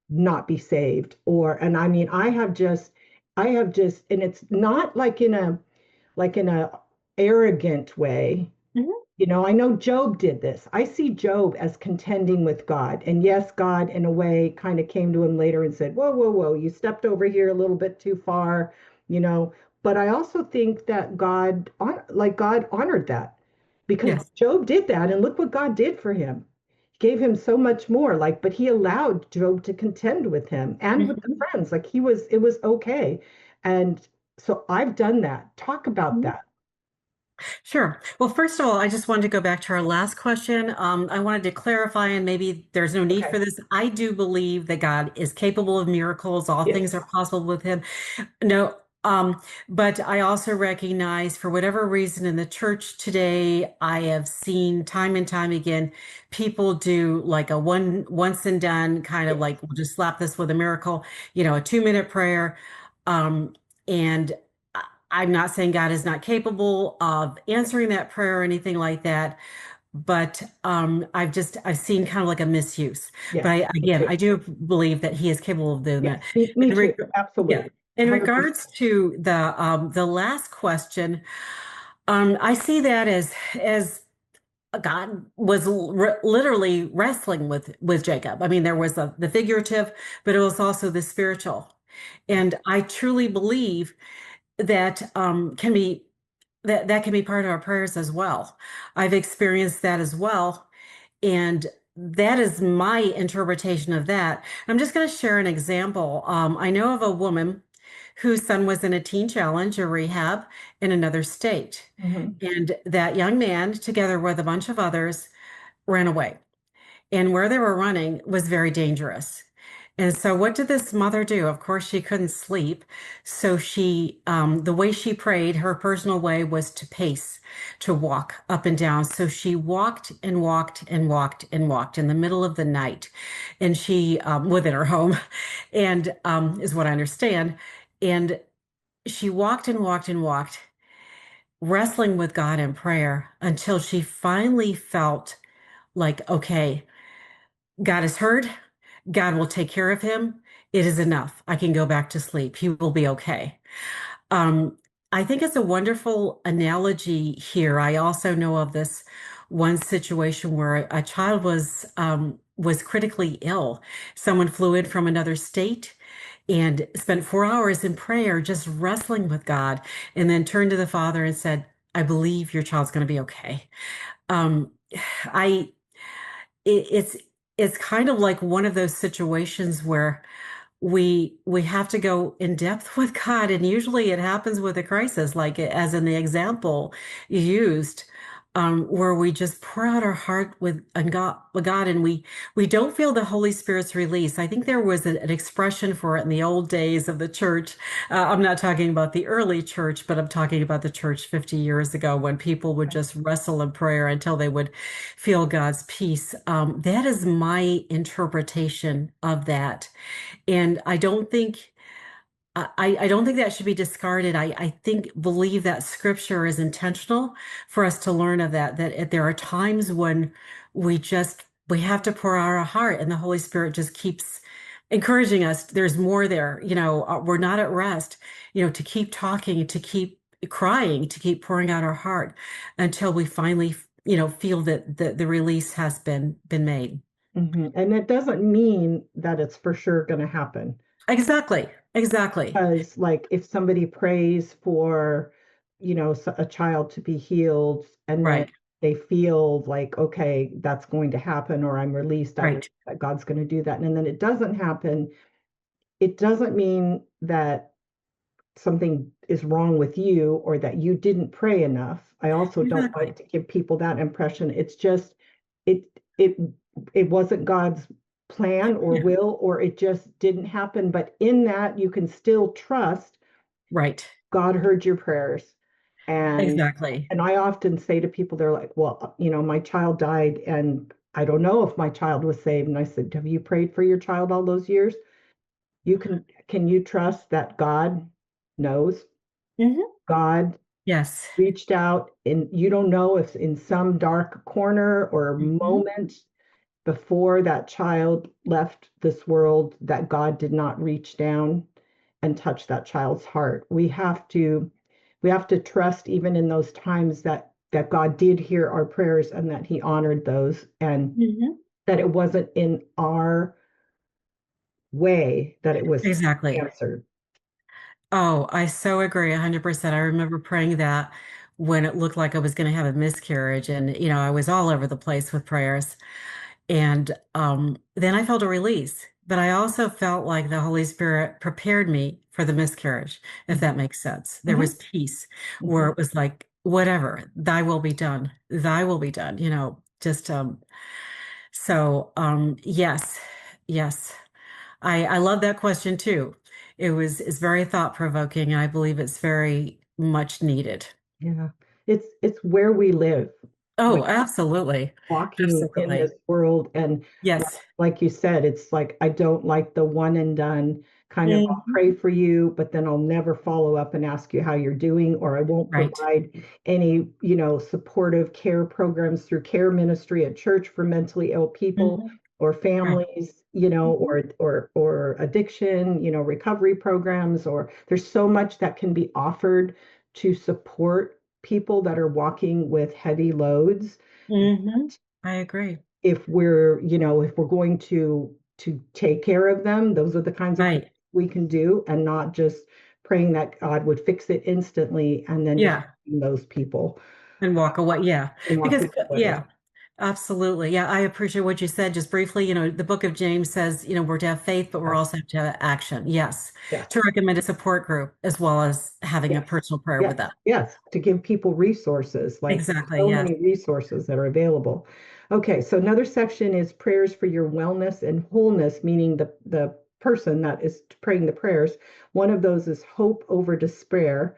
not be saved. And I mean, I have just, and it's not like in a arrogant way. Mhm. I know Job did this. I see Job as contending with God. And yes, God, in a way, kind of came to him later and said, whoa, whoa, whoa, you stepped over here a little bit too far, you know. But I also think that God honored that, because Yes. Job did that. And look what God did for him. He gave him so much more. But he allowed Job to contend with him and with the Mhm. friends. It was okay. And so I've done that. Talk about Mhm. that. Sure. Well, first of all, I just wanted to go back to our last question. I wanted to clarify, and maybe there's no need Okay. for this. I do believe that God is capable of miracles. All things Yes. are possible with him. No, but I also recognize, for whatever reason, in the church today, I have seen time and time again, people do like a once and done kind of, Yes. like, we'll just slap this with a miracle, a 2-minute prayer. And I'm not saying God is not capable of answering that prayer or anything like that, but I've seen kind of like a misuse. But Yes, me again, too. I do believe that he is capable of doing that. Yes, me In too. reg Yeah. Absolutely. In 100%. regards to the last question, I see that as God was literally wrestling with Jacob. I mean, there was the figurative, but it was also the spiritual. And I truly believe that that can be part of our prayers as well. I've experienced that as well, and that is my interpretation of that. I'm just going to share an example. I know of a woman whose son was in a teen challenge or rehab in another state, Hmm. and that young man, together with a bunch of others, ran away. And where they were running was very dangerous. And so, what did this mother do? Of course, she couldn't sleep. So, the way she prayed, her personal way was to pace, to walk up and down. So, she walked and walked and walked and walked in the middle of the night. And within her home, and is what I understand. And she walked and walked and walked, wrestling with God in prayer until she finally felt like, okay, God has heard. God will take care of him. It is enough. I can go back to sleep. He will be okay. Um, I think it's a wonderful analogy here. I also know of this one situation where a child was critically ill. Someone flew in from another state and spent 4 hours in prayer, just wrestling with God, and then turned to the father and said, "I believe your child's going to be okay." Um, I it, it's kind of like one of those situations where we have to go in depth with God, and usually it happens with a crisis, like as in the example you used, where we just pour out our heart with God, and we don't feel the Holy Spirit's release. I think there was an expression for it in the old days of the church. I'm not talking about the early church, but I'm talking about the church 50 years ago when people would just wrestle in prayer until they would feel God's peace. That is my interpretation of that. And I don't think that should be discarded. I think believe that scripture is intentional for us to learn of that there are times when we have to pour out our heart and the Holy Spirit just keeps encouraging us. There's more there. We're not at rest, to keep talking, to keep crying, to keep pouring out our heart until we finally, feel that the release has been made. Hmm. And it doesn't mean that it's for sure going to happen. Exactly. Exactly. Because, like, if somebody prays for, a child to be healed, and then Right. they feel like, okay, that's going to happen, or I'm released, I believe Right. that God's going to do that, and then it doesn't happen, it doesn't mean that something is wrong with you or that you didn't pray enough. I also don't like Exactly. to give people that impression. It's just it it it wasn't God's plan or Yeah. will, or it just didn't happen. But in that, you can still trust Right. God heard your prayers. And Exactly. and I often say to people, they're like, well, my child died and I don't know if my child was saved. And I said, have you prayed for your child all those years? Can you trust that God knows? Hmm. God Yes. reached out, and you don't know if in some dark corner or Hmm. moment before that child left this world that God did not reach down and touch that child's heart. We have to trust even in those times that God did hear our prayers and that he honored those, and Hmm. that it wasn't in our way that it was Exactly. answered. Oh, I so agree 100%. I remember praying that when it looked like I was going to have a miscarriage, and I was all over the place with prayers. And then I felt a release, but I also felt like the Holy Spirit prepared me for the miscarriage, if that Mhm. makes sense. There Mhm. was peace where Mhm. it was like, whatever, thy will be done, thy will be done, just yes, yes. I love that question too. It's very thought-provoking, and I believe it's very much needed. Yeah, it's where we live when Oh, absolutely. walking in this Absolutely. world, and like, Yes. like you said, it's like I don't like the one and done. kind of, I'll Mhm. pray for you, but then I'll never follow up and ask you how you're doing, or I won't Right. provide any, supportive care programs through care ministry at church for mentally ill people Mhm. or Right. families, Mhm. or addiction, recovery programs, or there's so much that can be offered to support people that are walking with heavy loads. Mhm. I agree. If we're going to take care of them, those are the kinds of things Right. we can do, and not just praying that God would fix it instantly and then just Yeah. leaving those people And walk away. Yeah. and Because, walking away. yeah, absolutely. Yeah. I appreciate what you said just briefly. The book of James says, we're to have faith, but we're Yes, also to have action. Yes. To yes. recommend a support group as well as having a Yes, personal prayer with yes, them. yes, to give people resources, like there's Exactly. so Yes. many resources that are available. Okay, so another section is prayers for your wellness and wholeness, meaning the person that is praying the prayers. One of those is hope over despair.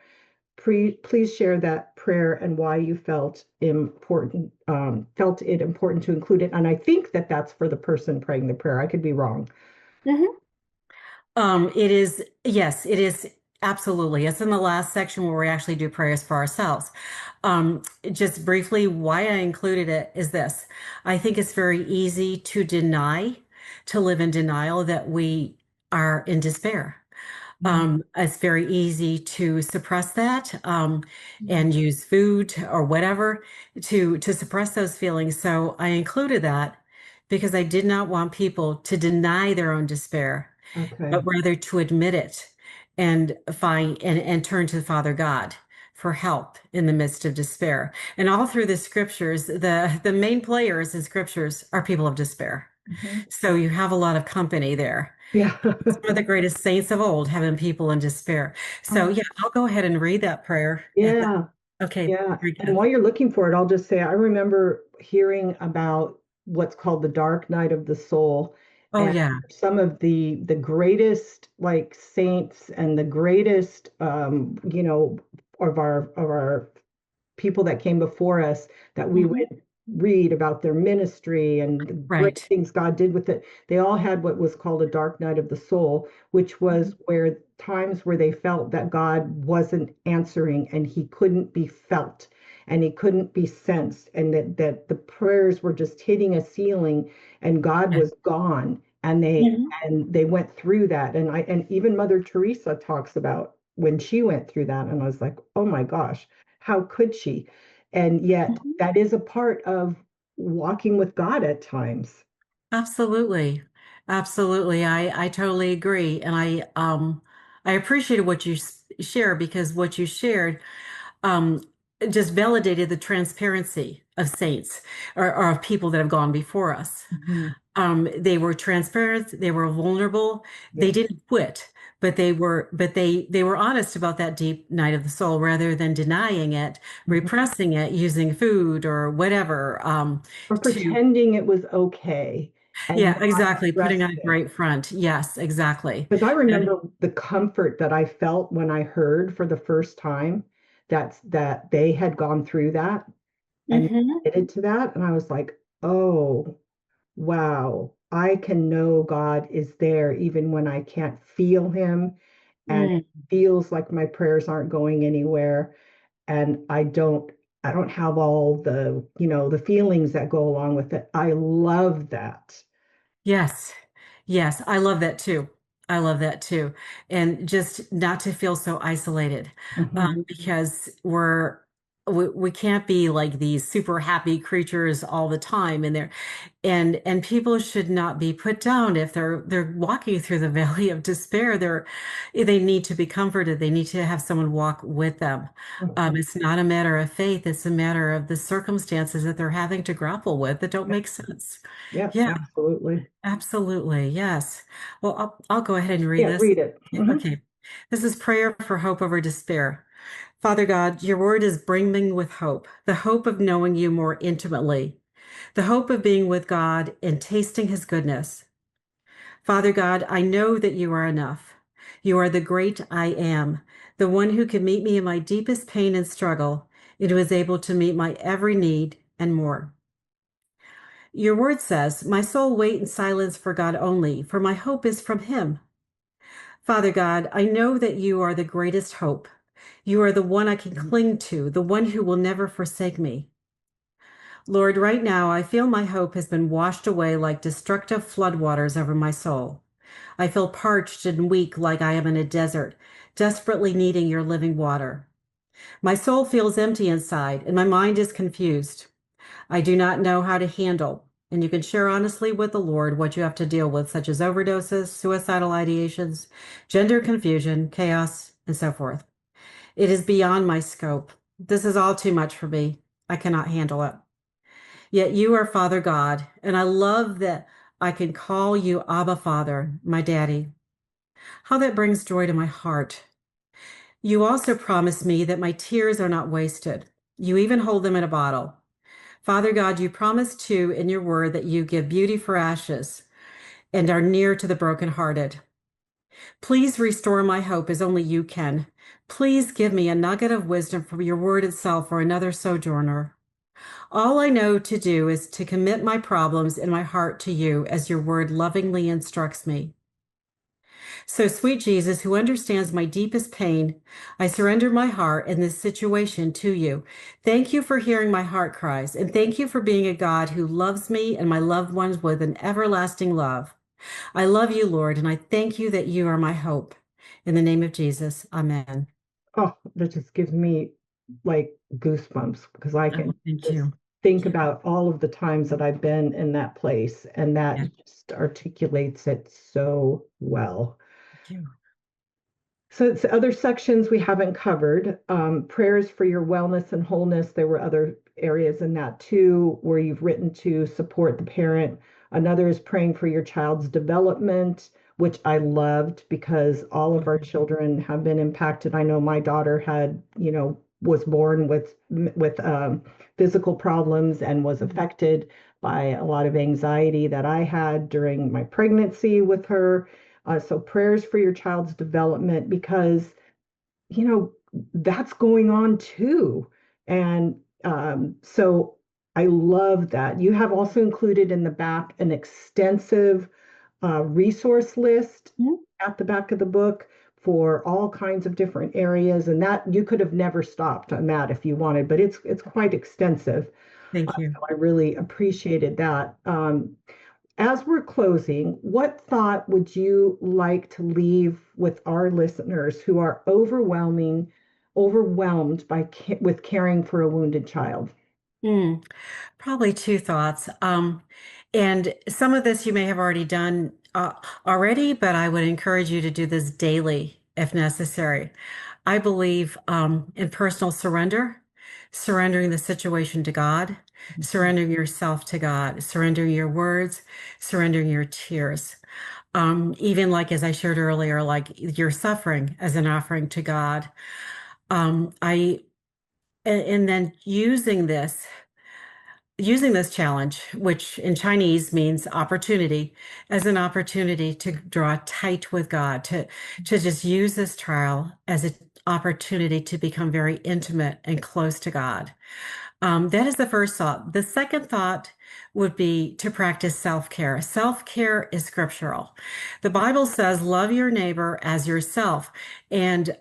Please share that prayer and why you felt it important to include it. And I think that that's for the person praying the prayer. I could be wrong. It is, yes, it is absolutely. It's in the last section where we actually do prayers for ourselves. Just briefly, why I included it is this. I think it's very easy to deny, to live in denial that we are in despair. Mhm, It's very easy to suppress that, mhm. and use food or whatever to suppress those feelings. So I included that because I did not want people to deny their own despair, but Okay. rather to admit it and find and turn to Father God for help in the midst of despair. And all through the scriptures, the main players in scriptures are people of despair. Mhm. So you have a lot of company there. Yeah. Some of the greatest saints of old having people in despair. So Oh, yeah, I'll go ahead and read that prayer at the yeah. okay, Yeah, very and good. while you're looking for it, I'll just say I remember hearing about what's called the dark night of the soul, Oh and yeah. some of the greatest like saints and the greatest of our people that came before us that we Hmm. would read about their ministry and the great Right. things God did with it. They all had what was called a dark night of the soul, which was where times where they felt that God wasn't answering and he couldn't be felt and he couldn't be sensed, and that the prayers were just hitting a ceiling and God Yeah. was gone. And they Hmm. and they went through that. And even Mother Teresa talks about when she went through that. And I was like, oh my gosh, how could she? And yet, Hmm. that is a part of walking with God at times. Absolutely. Absolutely. I totally agree. And I appreciated what you share because what you shared um just validated the transparency of saints or of people that have gone before us. Mhm. They were transparent, they were vulnerable, they Yes. didn't quit, but they were honest about that deep night of the soul rather than denying it, Mhm. repressing it, using food or whatever, Or to pretending it was okay and yeah, not exactly, putting addressing on a it. great front. Yes, exactly. Because I And remember the comfort that I felt when I heard for the first time that they had gone through that and hmm admitted to that. And I was like, oh, wow, I can know God is there even when I can't feel him and it mm, feels like my prayers aren't going anywhere and I don't have all the feelings that go along with it. I love that. yes, yes, I love that too. I love that too. And just not to feel so isolated, Mhm. because we can't be like these super happy creatures all the time. And people should not be put down if they're walking through the valley of despair. They need to be comforted. They need to have someone walk with them. Mhm. It's not a matter of faith. It's a matter of the circumstances that they're having to grapple with that don't Yep, make sense. yep, Yeah. absolutely. Absolutely, yes. Well, I'll go ahead and read Yeah, this. read it. Mhm. Okay. This is prayer for hope over despair. Father God, your word is brimming with hope, the hope of knowing you more intimately, the hope of being with God and tasting his goodness. Father God, I know that you are enough. You are the great I am, the one who can meet me in my deepest pain and struggle, and who is able to meet my every need and more. Your word says, my soul wait in silence for God only, for my hope is from him. Father God, I know that you are the greatest hope. You are the one I can cling to, the one who will never forsake me. Lord, right now I feel my hope has been washed away like destructive floodwaters over my soul. I feel parched and weak like I am in a desert, desperately needing your living water. My soul feels empty inside and my mind is confused. I do not know how to handle, and you can share honestly with the Lord what you have to deal with, such as overdoses, suicidal ideations, gender confusion, chaos, and so forth. It is beyond my scope. This is all too much for me. I cannot handle it. Yet you are Father God, and I love that I can call you Abba Father, my daddy. How that brings joy to my heart. You also promise me that my tears are not wasted. You even hold them in a bottle. Father God, you promise too in your word that you give beauty for ashes and are near to the brokenhearted. Please restore my hope as only you can. Please give me a nugget of wisdom from your word itself or another sojourner. All I know to do is to commit my problems and my heart to you as your word lovingly instructs me. So, sweet Jesus, who understands my deepest pain, I surrender my heart in this situation to you. Thank you for hearing my heart cries, and thank you for being a God who loves me and my loved ones with an everlasting love. I love you, Lord, and I thank you that you are my hope. In the name of Jesus, amen. Oh, that just gives me like goosebumps because I Oh, can thank just you. think about all of the times that I've been in that place, and that Yeah, just articulates it so well. thank you. So it's other sections we haven't covered. Prayers for your wellness and wholeness. There were other areas in that too, where you've written to support the parent. Another is praying for your child's development, which I loved because all of our children have been impacted. I know my daughter had, was born with physical problems and was affected by a lot of anxiety that I had during my pregnancy with her. So prayers for your child's development because, you know, that's going on too. And so I love that. You have also included in the back an extensive resource list Mhm. at the back of the book for all kinds of different areas. And that you could have never stopped on that if you wanted, but it's quite extensive. Thank you. So I really appreciated that. As we're closing, what thought would you like to leave with our listeners who are overwhelmed with caring for a wounded child? Mm. Probably two thoughts. And some of this you may have already done already, but I would encourage you to do this daily if necessary. I believe in personal surrender, surrendering the situation to God, surrendering yourself to God, surrendering your words, surrendering your tears. Even like as I shared earlier, like your suffering as an offering to God. I and then using this challenge, which in Chinese means opportunity, as an opportunity to draw tight with God, to just use this trial as an opportunity to become very intimate and close to God. That is the first thought. The second thought would be to practice self-care. Self-care is scriptural. The Bible says, "Love your neighbor as yourself," and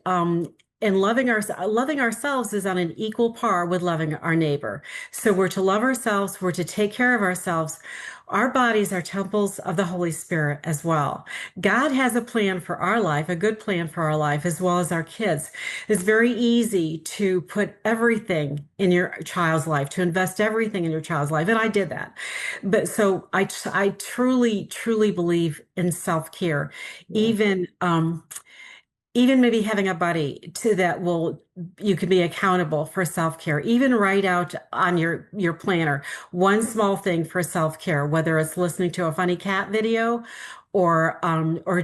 loving ourselves is on an equal par with loving our neighbor. So we're to love ourselves. We're to take care of ourselves. Our bodies are temples of the Holy Spirit as well. God has a plan for our life, a good plan for our life, as well as our kids. It's very easy to put everything in your child's life, to invest everything in your child's life. And I did that. But so I truly, truly believe in self-care, Yeah. even, even maybe having a buddy to that will you can be accountable for self-care, even write out on your planner one small thing for self-care, whether it's listening to a funny cat video or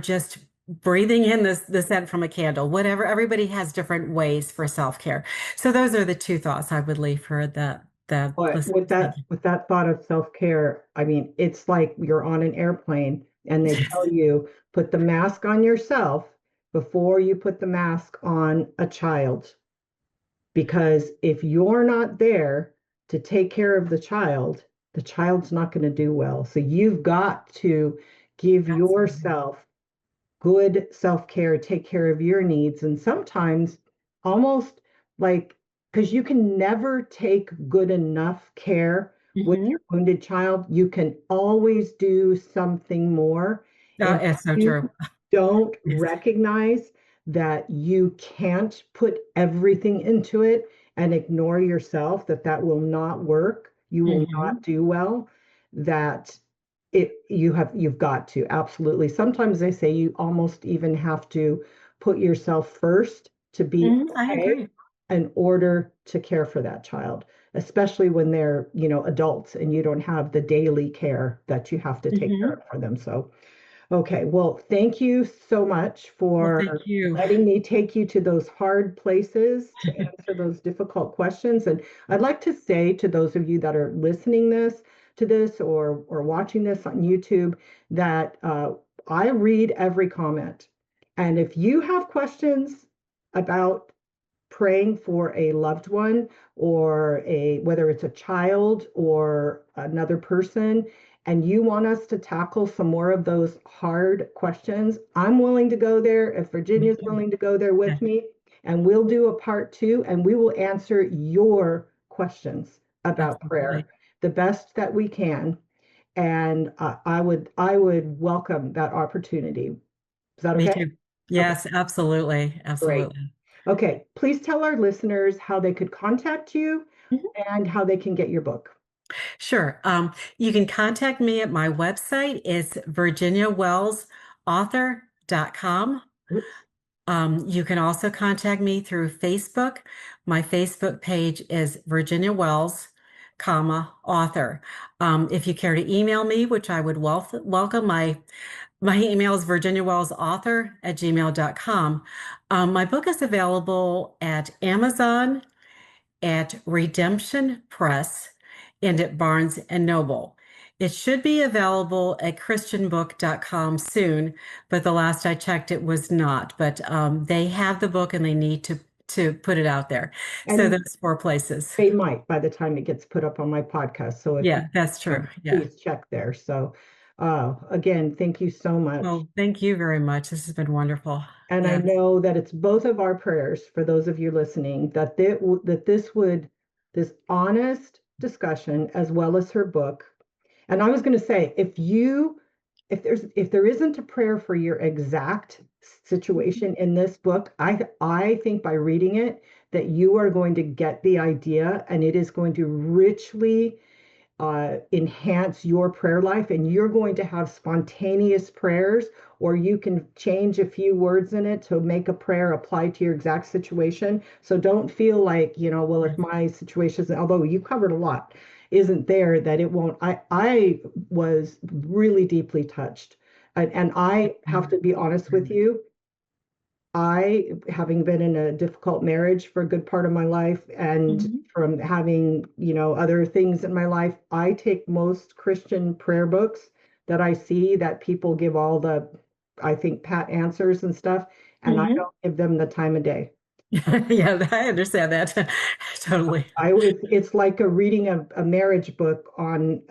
just breathing in the scent from a candle, whatever. Everybody has different ways for self-care. So those are the two thoughts I would leave for the But listeners. Thank with that thought of self-care, I mean, it's like you're on an airplane and they you. tell you put the mask on yourself before you put the mask on a child. Because if you're not there to take care of the child's not going to do well. So you've got to give Absolutely. yourself good self-care, take care of your needs. And sometimes almost like, because you can never take good enough care with Hmm. your wounded child, you can always do something more. And It's so you true. don't Yes. recognize that you can't put everything into it and ignore yourself, that that will not work, you will not Hmm. do well, that you've got to absolutely. Sometimes they say you almost even have to put yourself first to be Hmm. I okay agree. in order to care for that child, especially when they're, adults and you don't have the daily care that you have to take care Hmm. of for them. So okay, well, thank you so much Well, thank for you. letting me take you to those hard places to answer those difficult questions. And I'd like to say to those of you that are listening to this or watching this on YouTube that I read every comment. And if you have questions about praying for a loved one or whether it's a child or another person, and you want us to tackle some more of those hard questions, I'm willing to go there. If Me Virginia's too. willing to go there Yeah, with me, and we'll do a part two, and we will answer your questions about absolutely. prayer the best that we can. And I would welcome that opportunity. Is that Me okay? too. Okay, Yes, absolutely. great. Absolutely. Okay, please tell our listeners how they could contact you Mhm. and how they can get your book. Sure. You can contact me at my website. It's virginiawellsauthor.com. Oops. You can also contact me through Facebook. My Facebook page is Virginia Wells, author. If you care to email me, which I would welcome, my email is virginiawellsauthor@gmail.com. My book is available at Amazon, at Redemption Press, and at Barnes and Noble. It should be available at christianbook.com soon, but the last I checked, it was not. But they have the book and they need to put it out there. So And those four places. they might by the time it gets put up on my podcast. So if you Yeah, that's true. Yeah. please check there. So again, thank you so much. Well, thank you very much. This has been wonderful. And I Yes. know that it's both of our prayers for those of you listening that this honest discussion as well as her book. And I was going to say, if there isn't a prayer for your exact situation in this book, I think by reading it that you are going to get the idea, and it is going to richly enhance your prayer life, and you're going to have spontaneous prayers, or you can change a few words in it to make a prayer apply to your exact situation. So don't feel like, well, if my situation, although you covered a lot, isn't there, that it won't. I was really deeply touched. And I have to be honest with you, having been in a difficult marriage for a good part of my life, and Mhm. from having, other things in my life, I take most Christian prayer books that I see that people give all the, I think, pat answers and stuff, and I Mhm. don't give them the time of day. Yeah, I understand that. Totally. It's like reading a marriage book on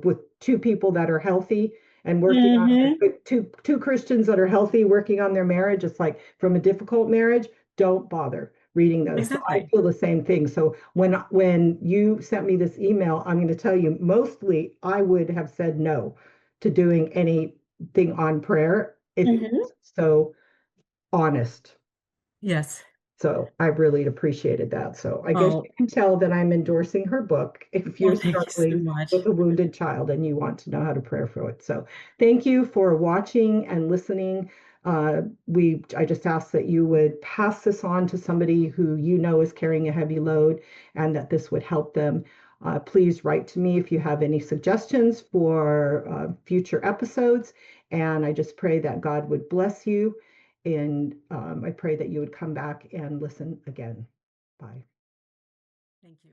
with two people that are healthy and working on Hmm. two Christians that are healthy working on their marriage. It's like from a difficult marriage, don't bother reading those. So I Exactly. feel the same thing. So when you sent me this email, I'm going to tell you, mostly I would have said no to doing anything on prayer if it Hmm. was so honest. Yes. So I really appreciated that. So I guess you Oh, can tell that I'm endorsing her book if well, you're thank you so struggling much. with a wounded child and you want to know how to pray for it. So thank you for watching and listening. I just ask that you would pass this on to somebody who you know is carrying a heavy load and that this would help them. Please write to me if you have any suggestions for future episodes. And I just pray that God would bless you, and I pray that you would come back and listen again. Bye. Thank you.